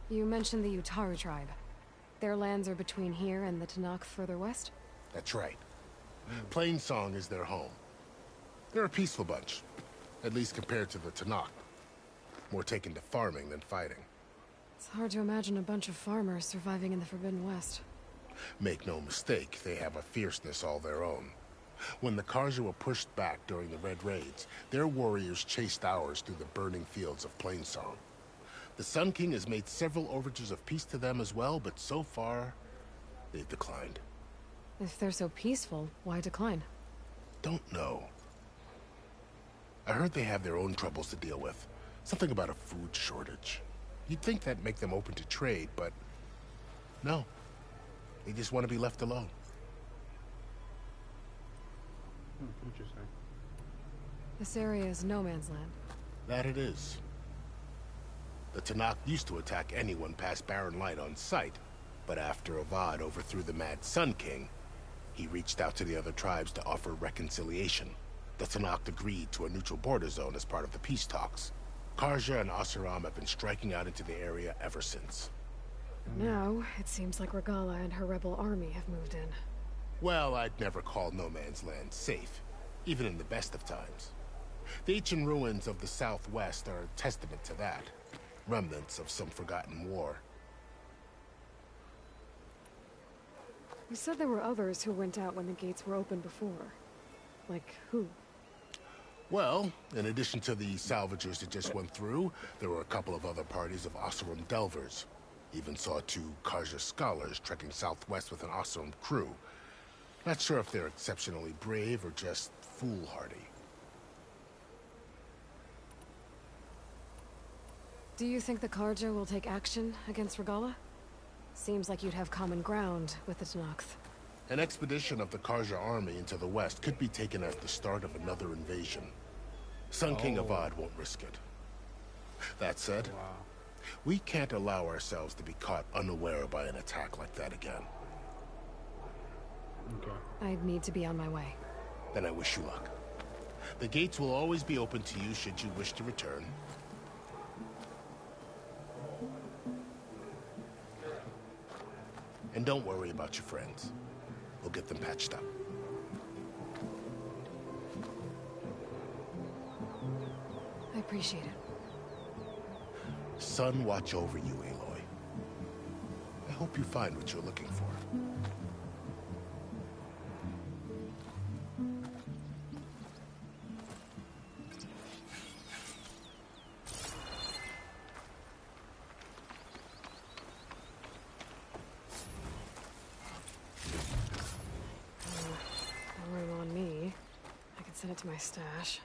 You mentioned the Utaru tribe. Their lands are between here and the Tenakth further west? That's right. Plainsong is their home. They're a peaceful bunch, at least compared to the Tenakth. More taken to farming than fighting. It's hard to imagine a bunch of farmers surviving in the Forbidden West. Make no mistake, they have a fierceness all their own. When the Karja were pushed back during the Red Raids, their warriors chased ours through the burning fields of Plainsong. The Sun King has made several overtures of peace to them as well, but so far, they've declined. If they're so peaceful, why decline? Don't know. I heard they have their own troubles to deal with. Something about a food shortage. You'd think that'd make them open to trade, but no. They just want to be left alone. Interesting. This area is no man's land. That it is. The Tenakth used to attack anyone past Barren Light on sight, but after Avad overthrew the Mad Sun King, he reached out to the other tribes to offer reconciliation. The Tenakth agreed to a neutral border zone as part of the peace talks. Karja and Oseram have been striking out into the area ever since. Now, it seems like Regalla and her rebel army have moved in. Well, I'd never call no man's land safe, even in the best of times. The ancient ruins of the Southwest are a testament to that. Remnants of some forgotten war. You said there were others who went out when the gates were open before. Like who? Well, in addition to the salvagers that just went through, there were a couple of other parties of Oseram Delvers. Even saw 2 Karja scholars trekking southwest with an Oseram crew. Not sure if they're exceptionally brave or just foolhardy. Do you think the Karja will take action against Regalla? Seems like you'd have common ground with the Tenakth. An expedition of the Karja army into the west could be taken as the start of another invasion. Sun King Avad won't risk it. That said, we can't allow ourselves to be caught unaware by an attack like that again. Okay. I'd need to be on my way. Then I wish you luck. The gates will always be open to you should you wish to return. And don't worry about your friends. We'll get them patched up. I appreciate it. Sun watch over you, Aloy. I hope you find what you're looking for. Send it to my stash.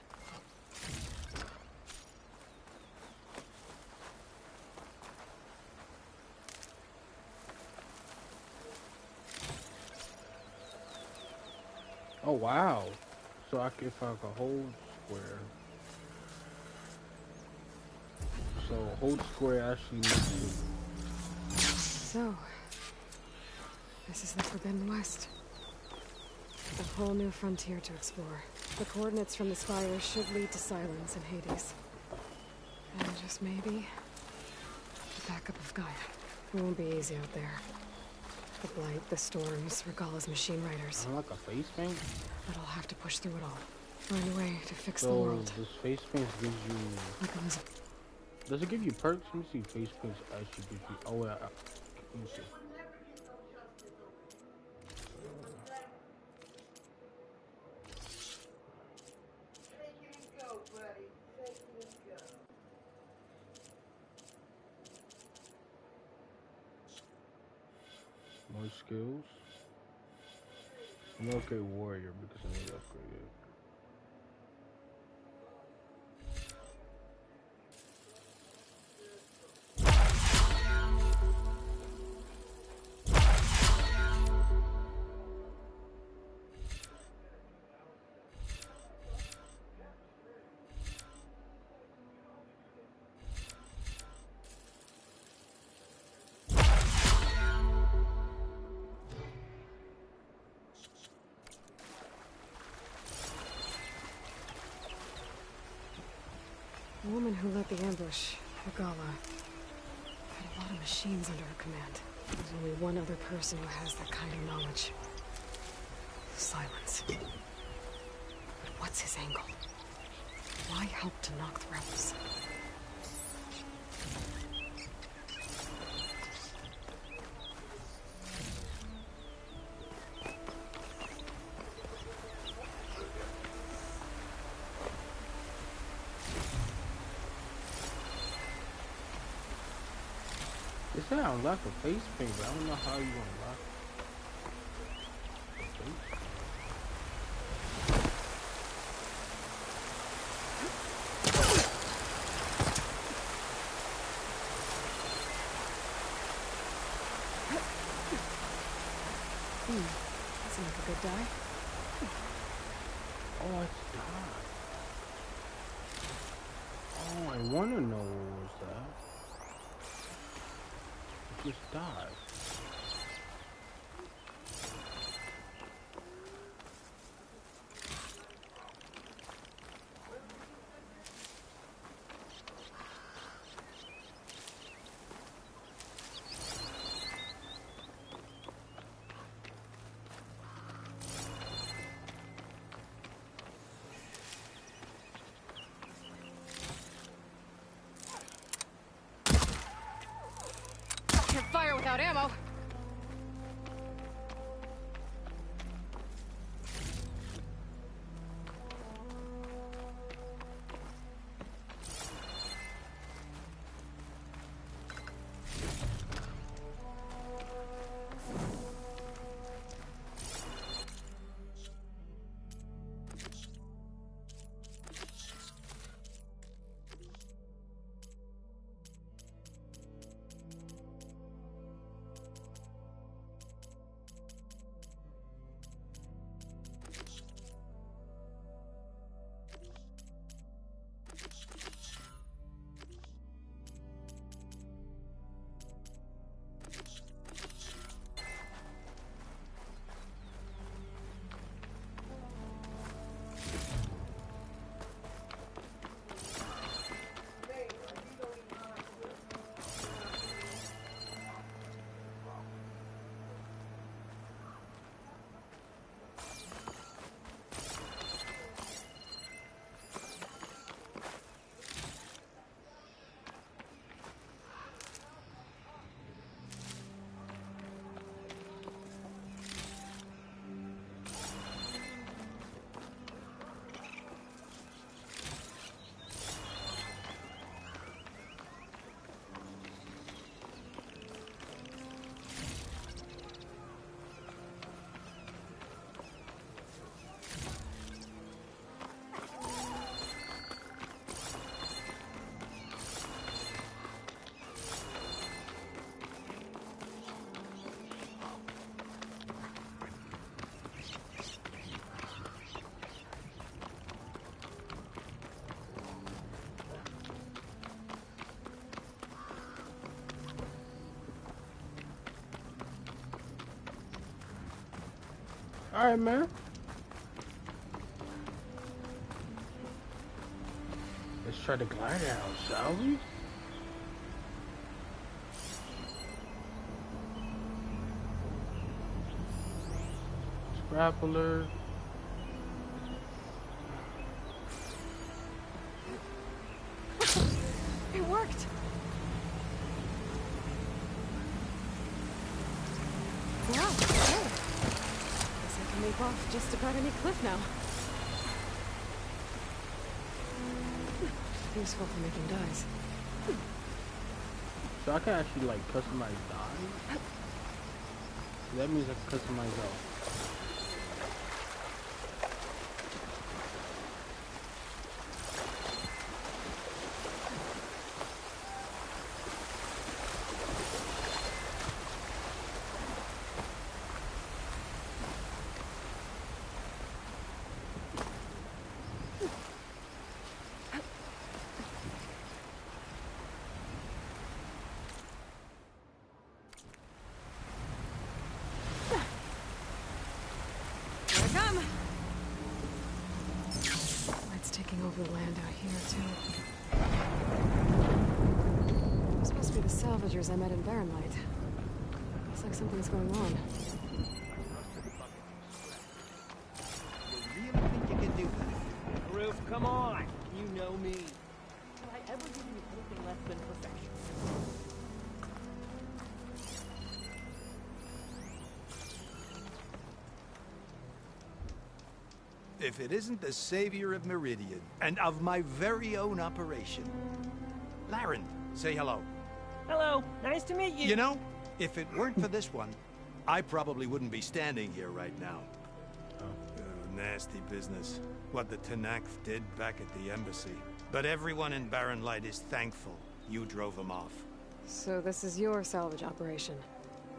Oh wow! So if I could hold square. So hold square actually makes it. So this is the Forbidden West. A whole new frontier to explore. The coordinates from the spire should lead to Silence and Hades. And just maybe, the backup of Gaia. It won't be easy out there. The blight, the storms, Regalla's machine riders. Like a face paint? But I'll have to push through it all. Find a way to fix the So world. this face paint gives you... Like Elizabeth. Does it give you perks? Let me see. Face paint actually gives you... Oh, yeah. Let me see. More skills. I'm gonna upgrade warrior because I need to upgrade it. woman who led the ambush, Regala, had a lot of machines under her command. There's only one other person who has that kind of knowledge. Silence. But what's his angle? Why help to knock the rebels? They said I unlock a face paint, but I don't know how you unlock it. Seems like a good die. Oh, it's died. Oh, I want to know what was that. It just died. Can't fire without ammo. Alright, man. Let's try the glider out, shall we? Grappler. It worked. Wow. Hey. Guess I can leap off just about any cliff now. Useful for making dyes. So I can actually like customize dyes? That means I can customize out. Light's taking over the land out here, too. salvagers I met in Barrenlight. Looks like something's going on. You really think you can do that? Roof, come on! You know me. Will I ever give you anything less than perfection? If it isn't the savior of Meridian, and of my very own operation. Laren, say hello. Hello, nice to meet you. You know, if it weren't for this one, I probably wouldn't be standing here right now. Nasty business. What the Tenakth did back at the embassy. But everyone in Barrenlight is thankful you drove them off. So this is your salvage operation?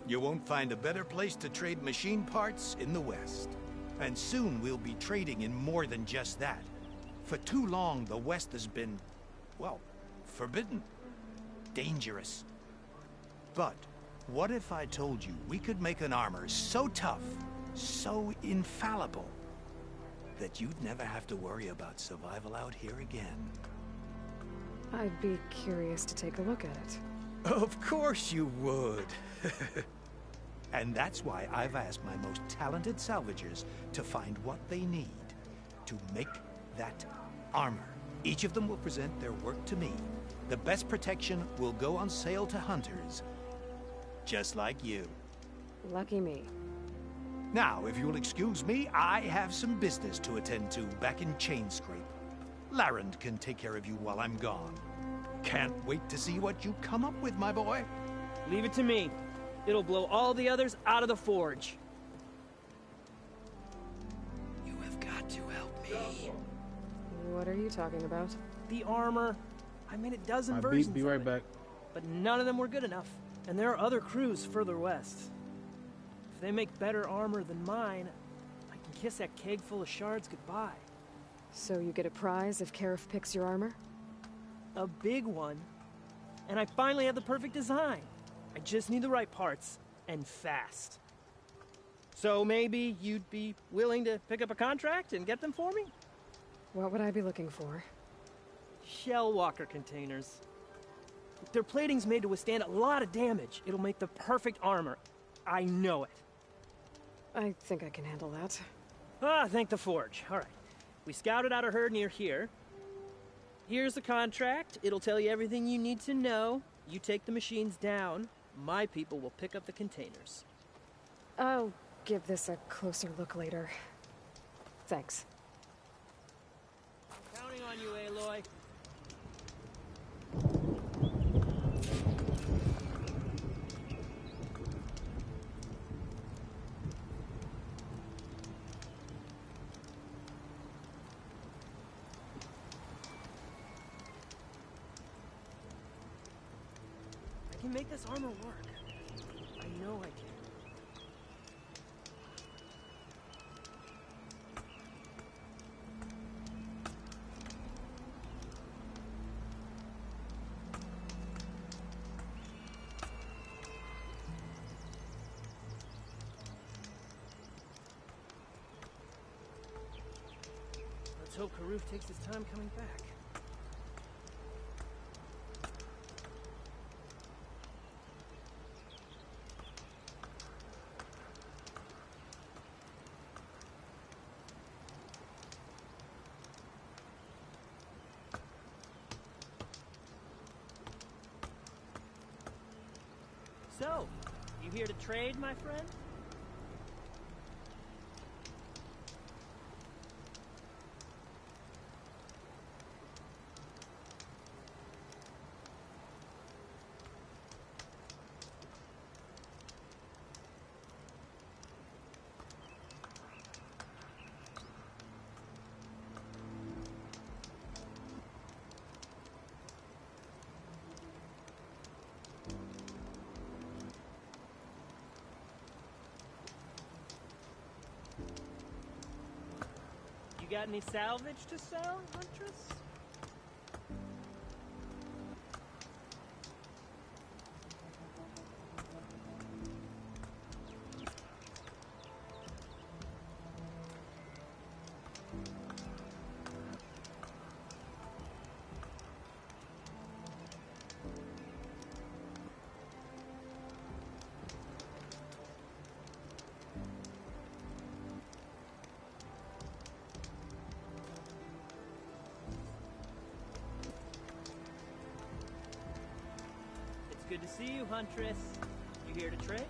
You won't find a better place to trade machine parts in the West. And soon we'll be trading in more than just that. For too long, the West has been, well, forbidden. Dangerous. But what if I told you we could make an armor so tough, so infallible, that you'd never have to worry about survival out here again? I'd be curious to take a look at it. Of course you would. And that's why I've asked my most talented salvagers to find what they need to make that armor. Each of them will present their work to me. The best protection will go on sale to hunters, just like you. Lucky me. Now, if you'll excuse me, I have some business to attend to back in Chainscrape. Laren can take care of you while I'm gone. Can't wait to see what you come up with, my boy. Leave it to me. It'll blow all the others out of the forge. You have got to help me. What are you talking about? The armor. I made a dozen versions. Be right back. But none of them were good enough. And there are other crews further west. If they make better armor than mine, I can kiss that keg full of shards goodbye. So you get a prize if Karif picks your armor? A big one. And I finally have the perfect design. I just need the right parts, and fast. So maybe you'd be willing to pick up a contract and get them for me? What would I be looking for? Shell walker containers. Their plating's made to withstand a lot of damage. It'll make the perfect armor. I know it. I think I can handle that. Ah, thank the forge. All right. We scouted out a herd near here. Here's the contract. It'll tell you everything you need to know. You take the machines down. My people will pick up the containers. I'll give this a closer look later. Thanks. Counting on you, Aloy. I can make this armor work. I know I can. Let's hope Karuf takes his time coming back. So, you here to trade, my friend? Got any salvage to sell, Huntress? good to see you, Huntress. You here to trade?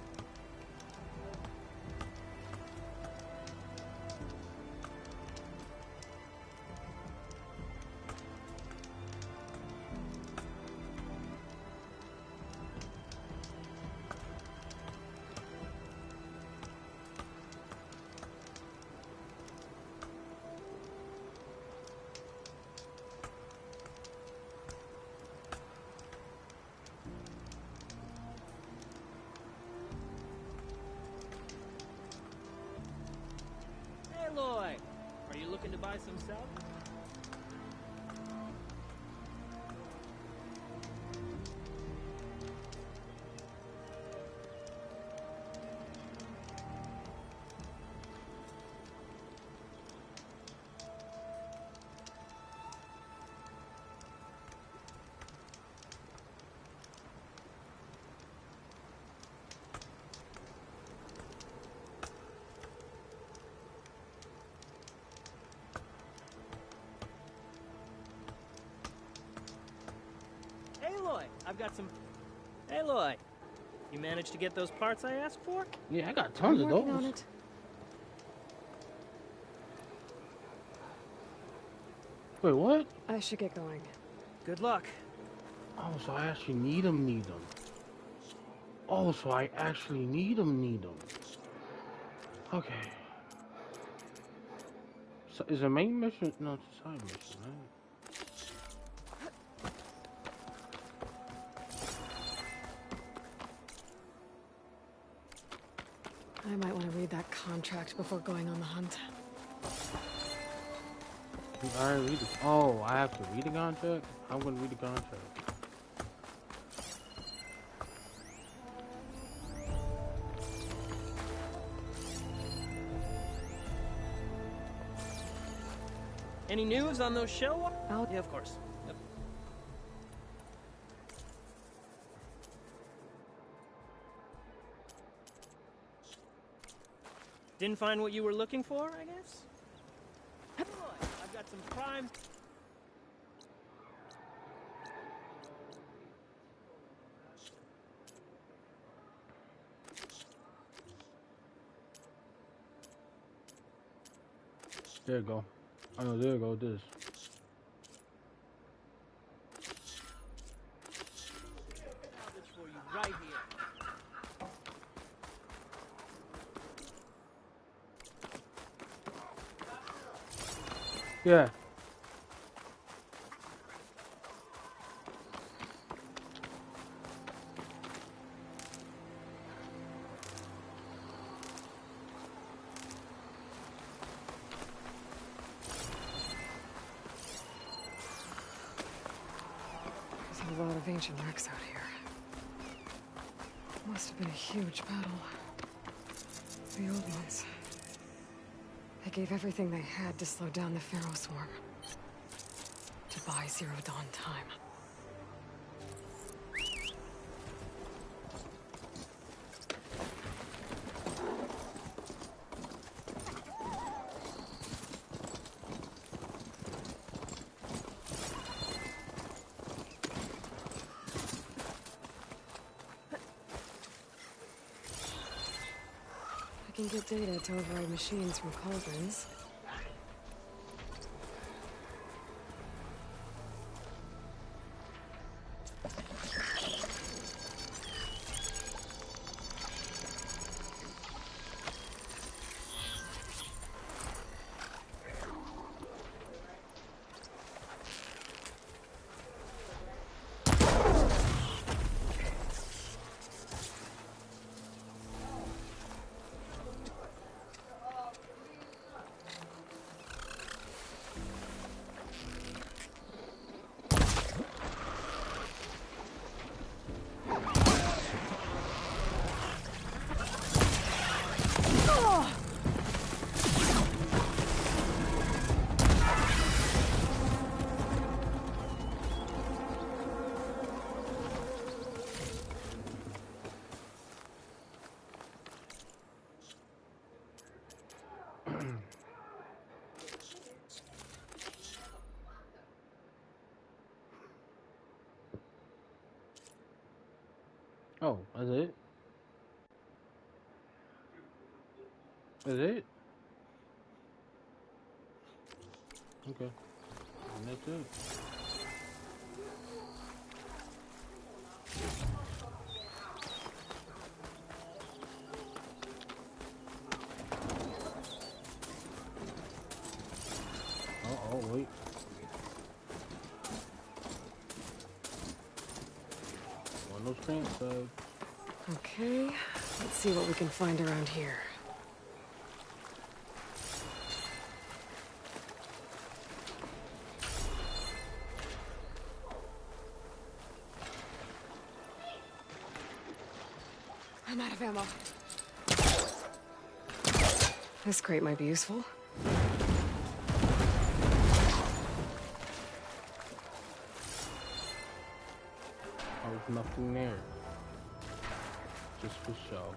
Aloy, are you looking to buy some salvage? Aloy, I've got some... Aloy, you managed to get those parts I asked for? Yeah, I got tons of those. On it. Wait, what? I should get going. Good luck. Oh, so I actually need them. Oh, so I actually need them. Okay. So is the main mission? No, it's a side mission, right? I might want to read that contract before going on the hunt. I read it. Oh, I have to read the contract? I'm gonna read the contract. Any news on those shell? Yeah, of course. Yep. Didn't find what you were looking for, I guess? I've got some prime... There you go. Oh no, there you go, this. For you right here. Yeah. There's a lot of ancient wrecks out here. Must have been a huge battle. The old ones. They gave everything they had to slow down the Pharaoh swarm. To buy Zero Dawn time. I can get data to override machines from cauldrons. Oh, that's it? That's it? Okay. And that's it. Oh, wait. One of those pants side. Okay, let's see what we can find around here. I'm out of ammo. This crate might be useful. There's nothing there. Just for show.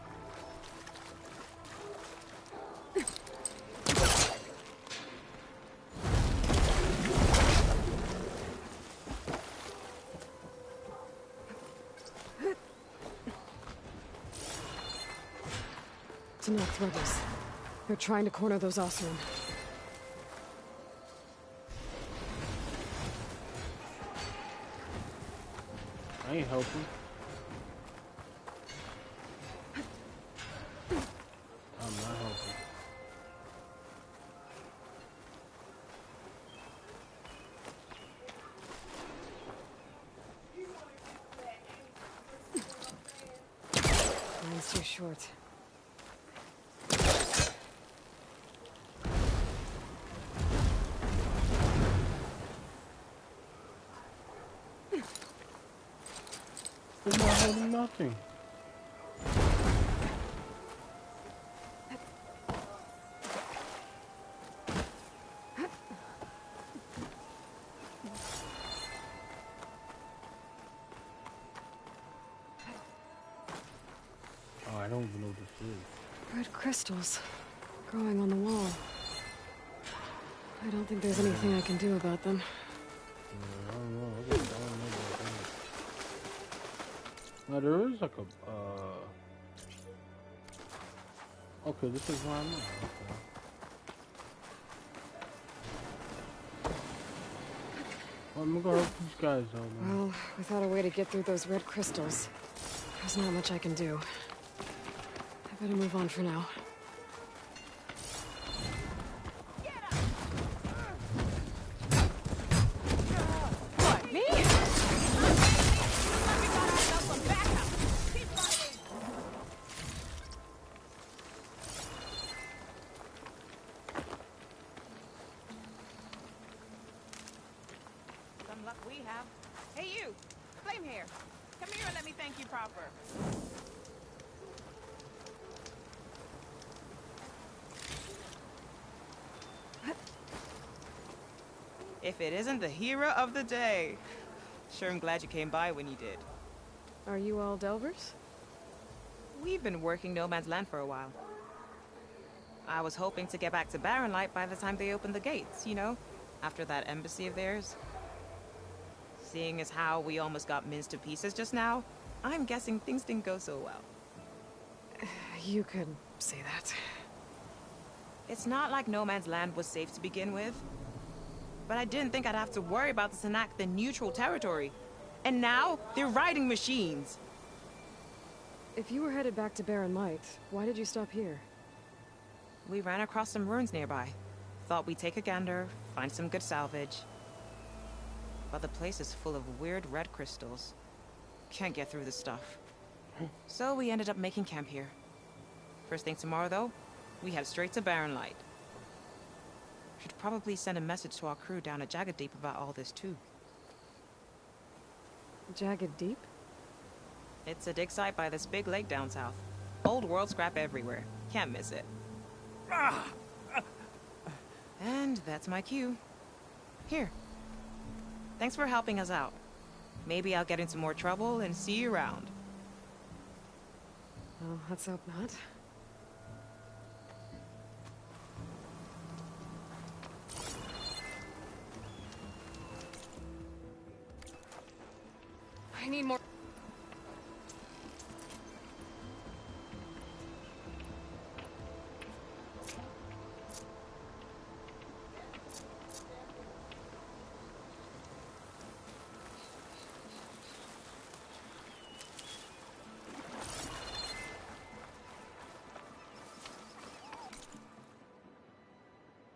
Tenakth rebels. They're trying to corner those Oseram. I ain't helping. I'm not helping. Mine's too short. I'm not holding nothing. Oh, I don't even know what this is. Red crystals growing on the wall. I don't think there's anything I can do about them. I don't know. I don't know about that. Now there is like a okay, this is where I'm at. Okay. Well, I'm gonna go help these guys out, man. Well, without a way to get through those red crystals, there's not much I can do. I better move on for now. What, me? Some luck we have. Hey, you! Flame here. Come here and let me thank you proper. If it isn't the hero of the day. Sure, I'm glad you came by when you did. Are you all Delvers? We've been working No Man's Land for a while. I was hoping to get back to Barren Light by the time they opened the gates, you know? After that embassy of theirs. Seeing as how we almost got minced to pieces just now, I'm guessing things didn't go so well. You could say that. It's not like No Man's Land was safe to begin with. But I didn't think I'd have to worry about the Tenakth in neutral territory. And now, they're riding machines. If you were headed back to Barren Light, why did you stop here? We ran across some ruins nearby. Thought we'd take a gander, find some good salvage. But the place is full of weird red crystals. Can't get through the stuff. So we ended up making camp here. First thing tomorrow, though, we head straight to Barren Light. Should probably send a message to our crew down at Jagged Deep about all this, too. Jagged Deep? It's a dig site by this big lake down south. Old world scrap everywhere. Can't miss it. And that's my cue. Here. Thanks for helping us out. Maybe I'll get into more trouble and see you around. Well, let's hope not. I need more.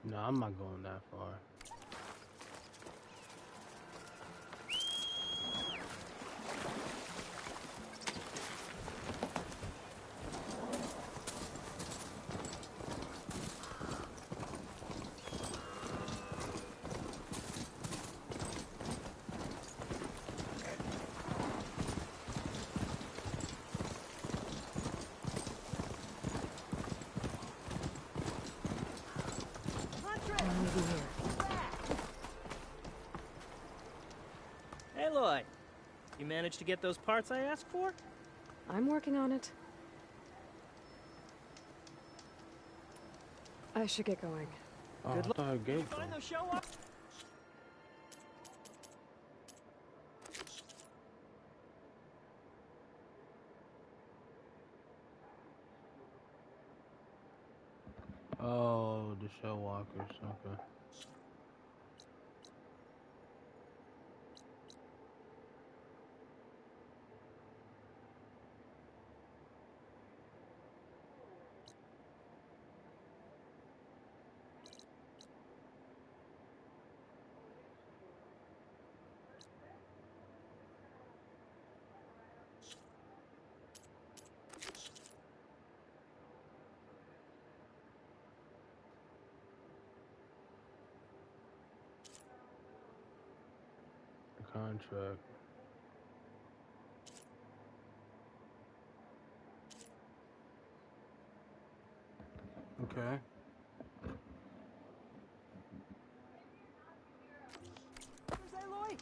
No, I'm not going that far. Aloy, you managed to get those parts I asked for? I'm working on it. I should get going. Oh, Good luck. I thought I gave Find them. the show up. Oh, the shell walkers. Okay. Contract. Okay. Where's Aloy?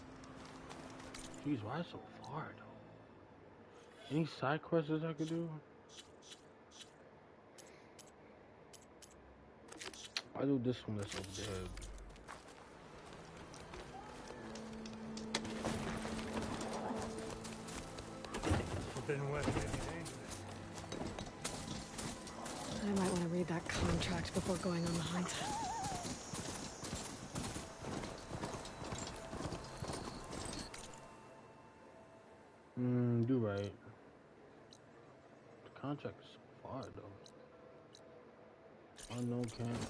Jeez, why so far though? Any side quests I could do? I do this one that's over there. Forbidden weapon may be dangerous. I might want to read that contract before going on the hunt. Do right. The contract is so far though. Unknown camp.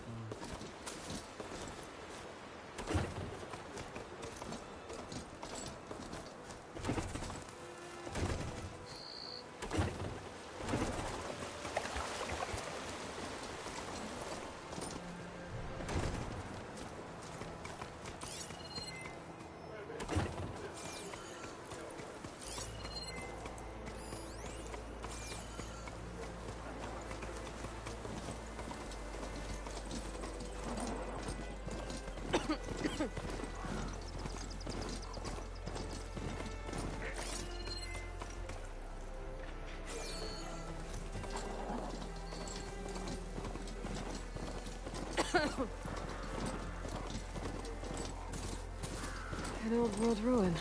An old world ruin.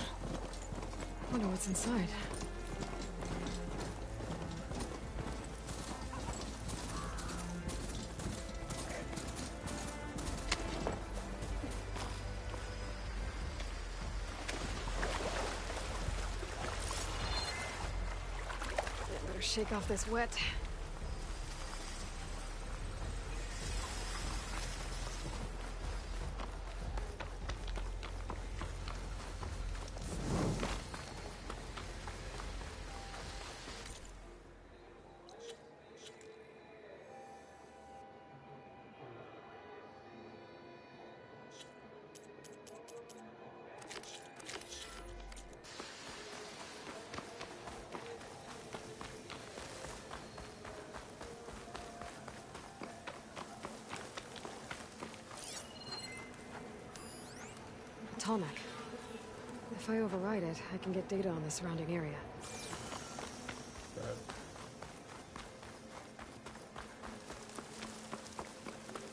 Wonder what's inside. Better shake off this wet. Tallneck. If I override it, I can get data on the surrounding area.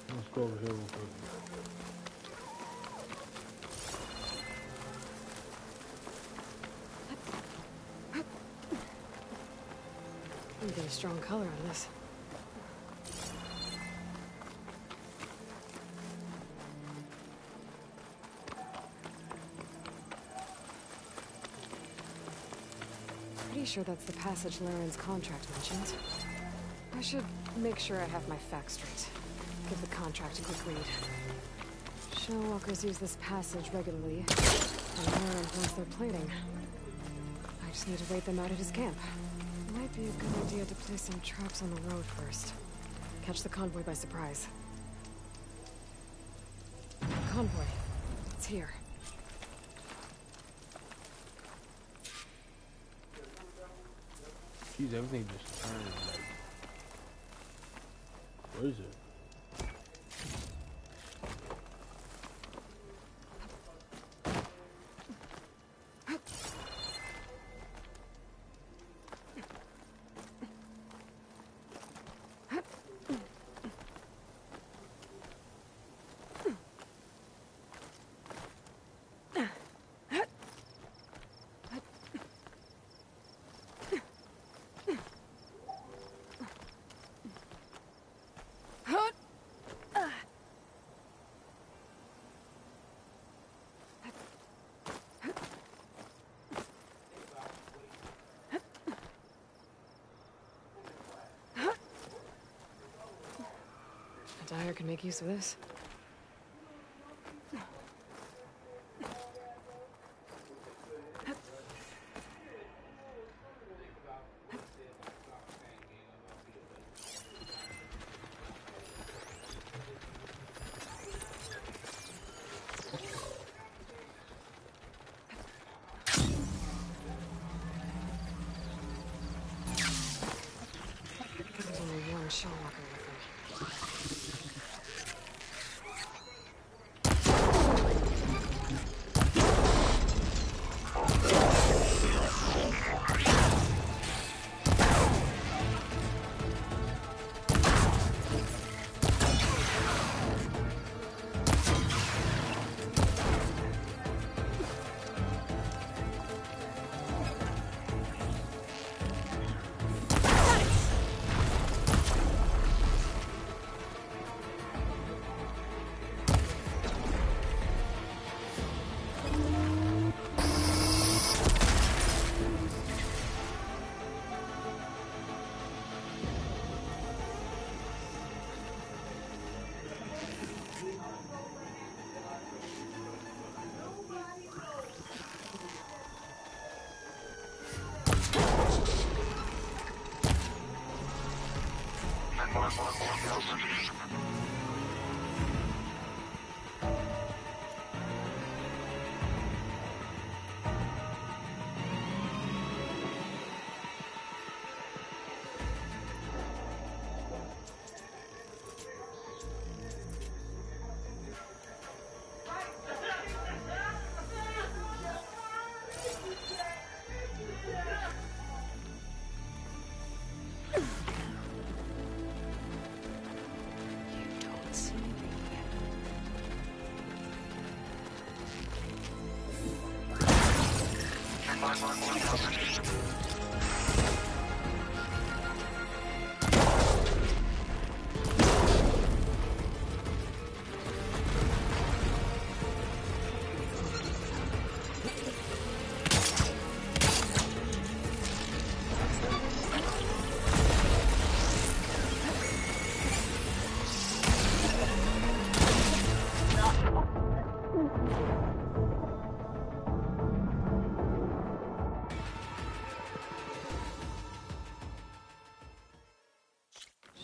Let's go over here real quick. I'm getting a strong color on this. Pretty sure that's the passage Laren's contract mentioned. I should make sure I have my facts straight. Give the contract a quick read. Shell walkers use this passage regularly, and learn once they're plating. I just need to wait them out at his camp. Might be a good idea to place some traps on the road first. Catch the convoy by surprise. Convoy. It's here. Jeez, everything just turned, like... What is it? Dyer can make use of this. There's only one shell walker with him.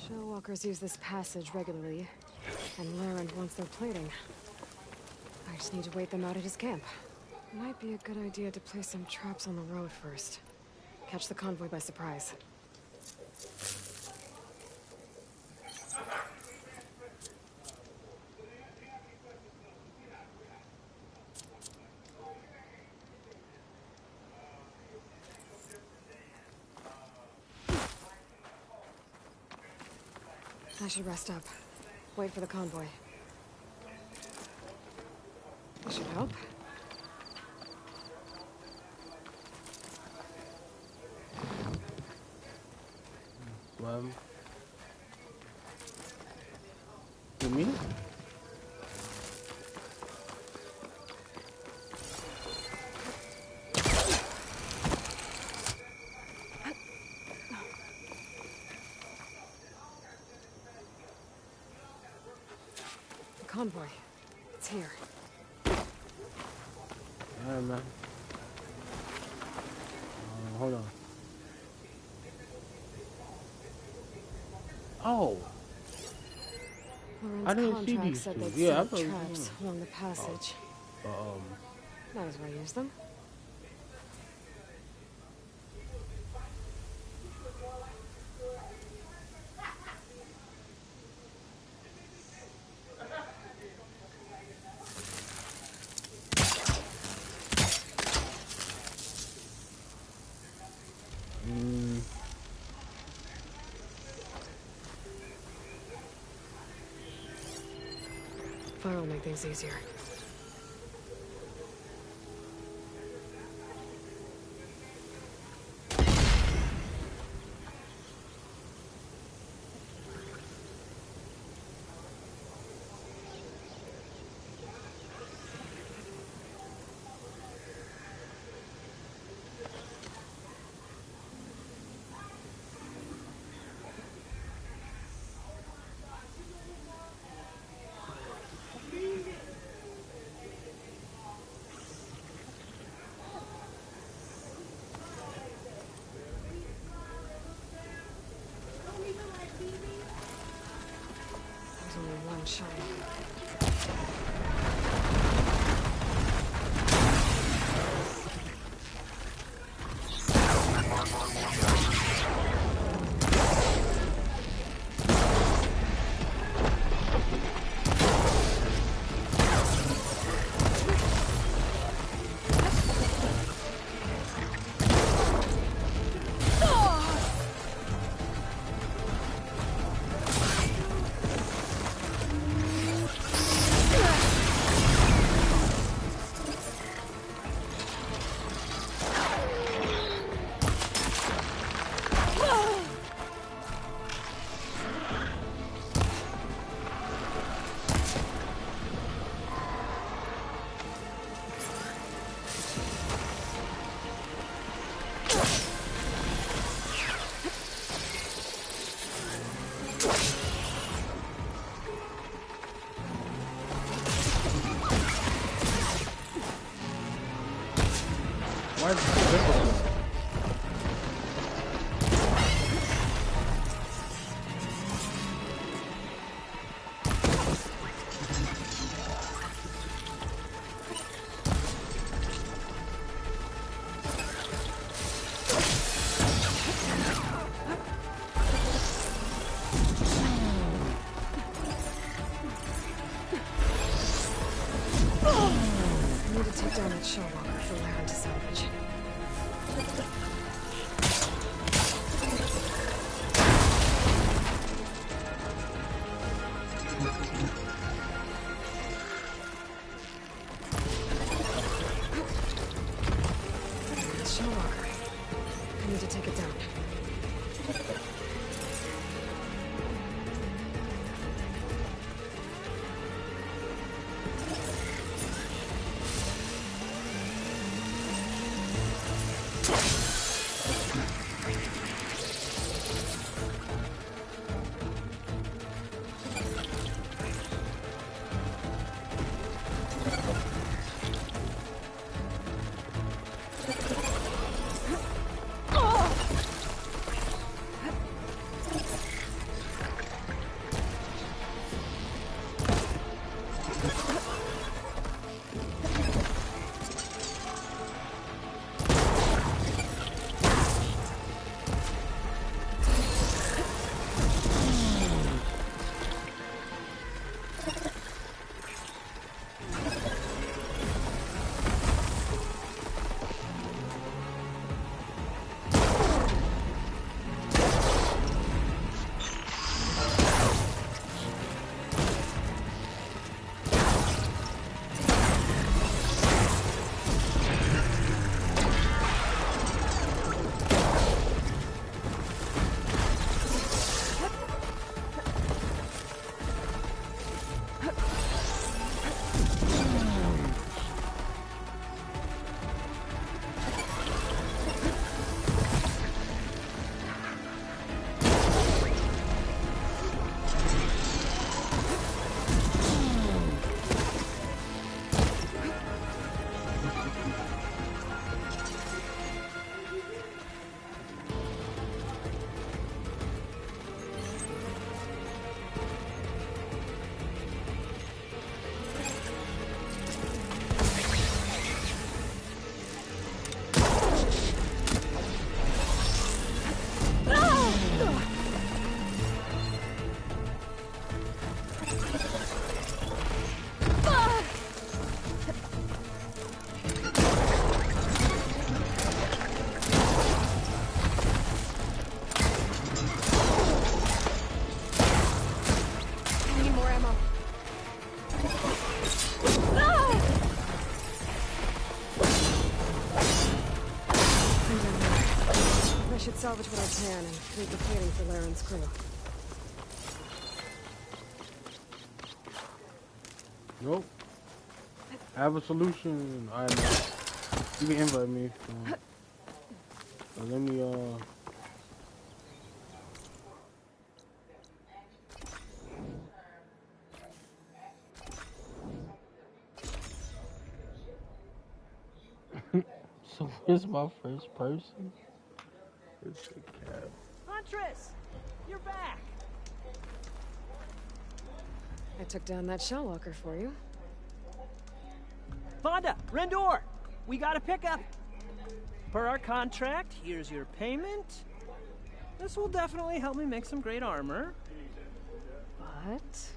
Shellwalkers use this passage regularly, and Larend wants their plating. I just need to wait them out at his camp. Might be a good idea to place some traps on the road first. Catch the convoy by surprise. I should rest up. Wait for the convoy. This should help. You mean? convoy. It's here. Alright, man. Hold on. Oh! Lauren's I didn't see contract these said two. they'd Yeah, I set up thought traps along the passage. Might as well use them. Fire will make things easier. There's only one shiny. Why is it so difficult? I need to take down that shell walker for Laren to salvage. Shell walker. I need to take it down. salvage what I can and create the plating for Laren's crew. Nope. I have a solution. I know. You can invite me. Let me So where's my first person? It's a cab. Huntress! You're back! I took down that shell walker for you. Vonda! Rendor! We got a pickup! Per our contract, here's your payment. This will definitely help me make some great armor. What?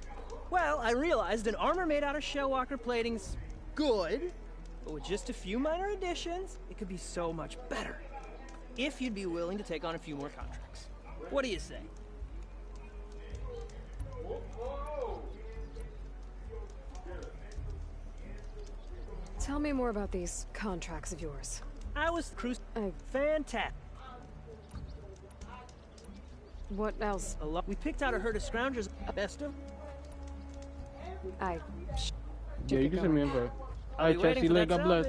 Well, I realized an armor made out of shellwalker plating's good, but with just a few minor additions, it could be so much better. If you'd be willing to take on a few more contracts. What do you say? Tell me more about these contracts of yours. I was fantastic. What else? We picked out a herd of scroungers. Best of. Yeah, you can send me invite. Alright, Chelsea, God bless.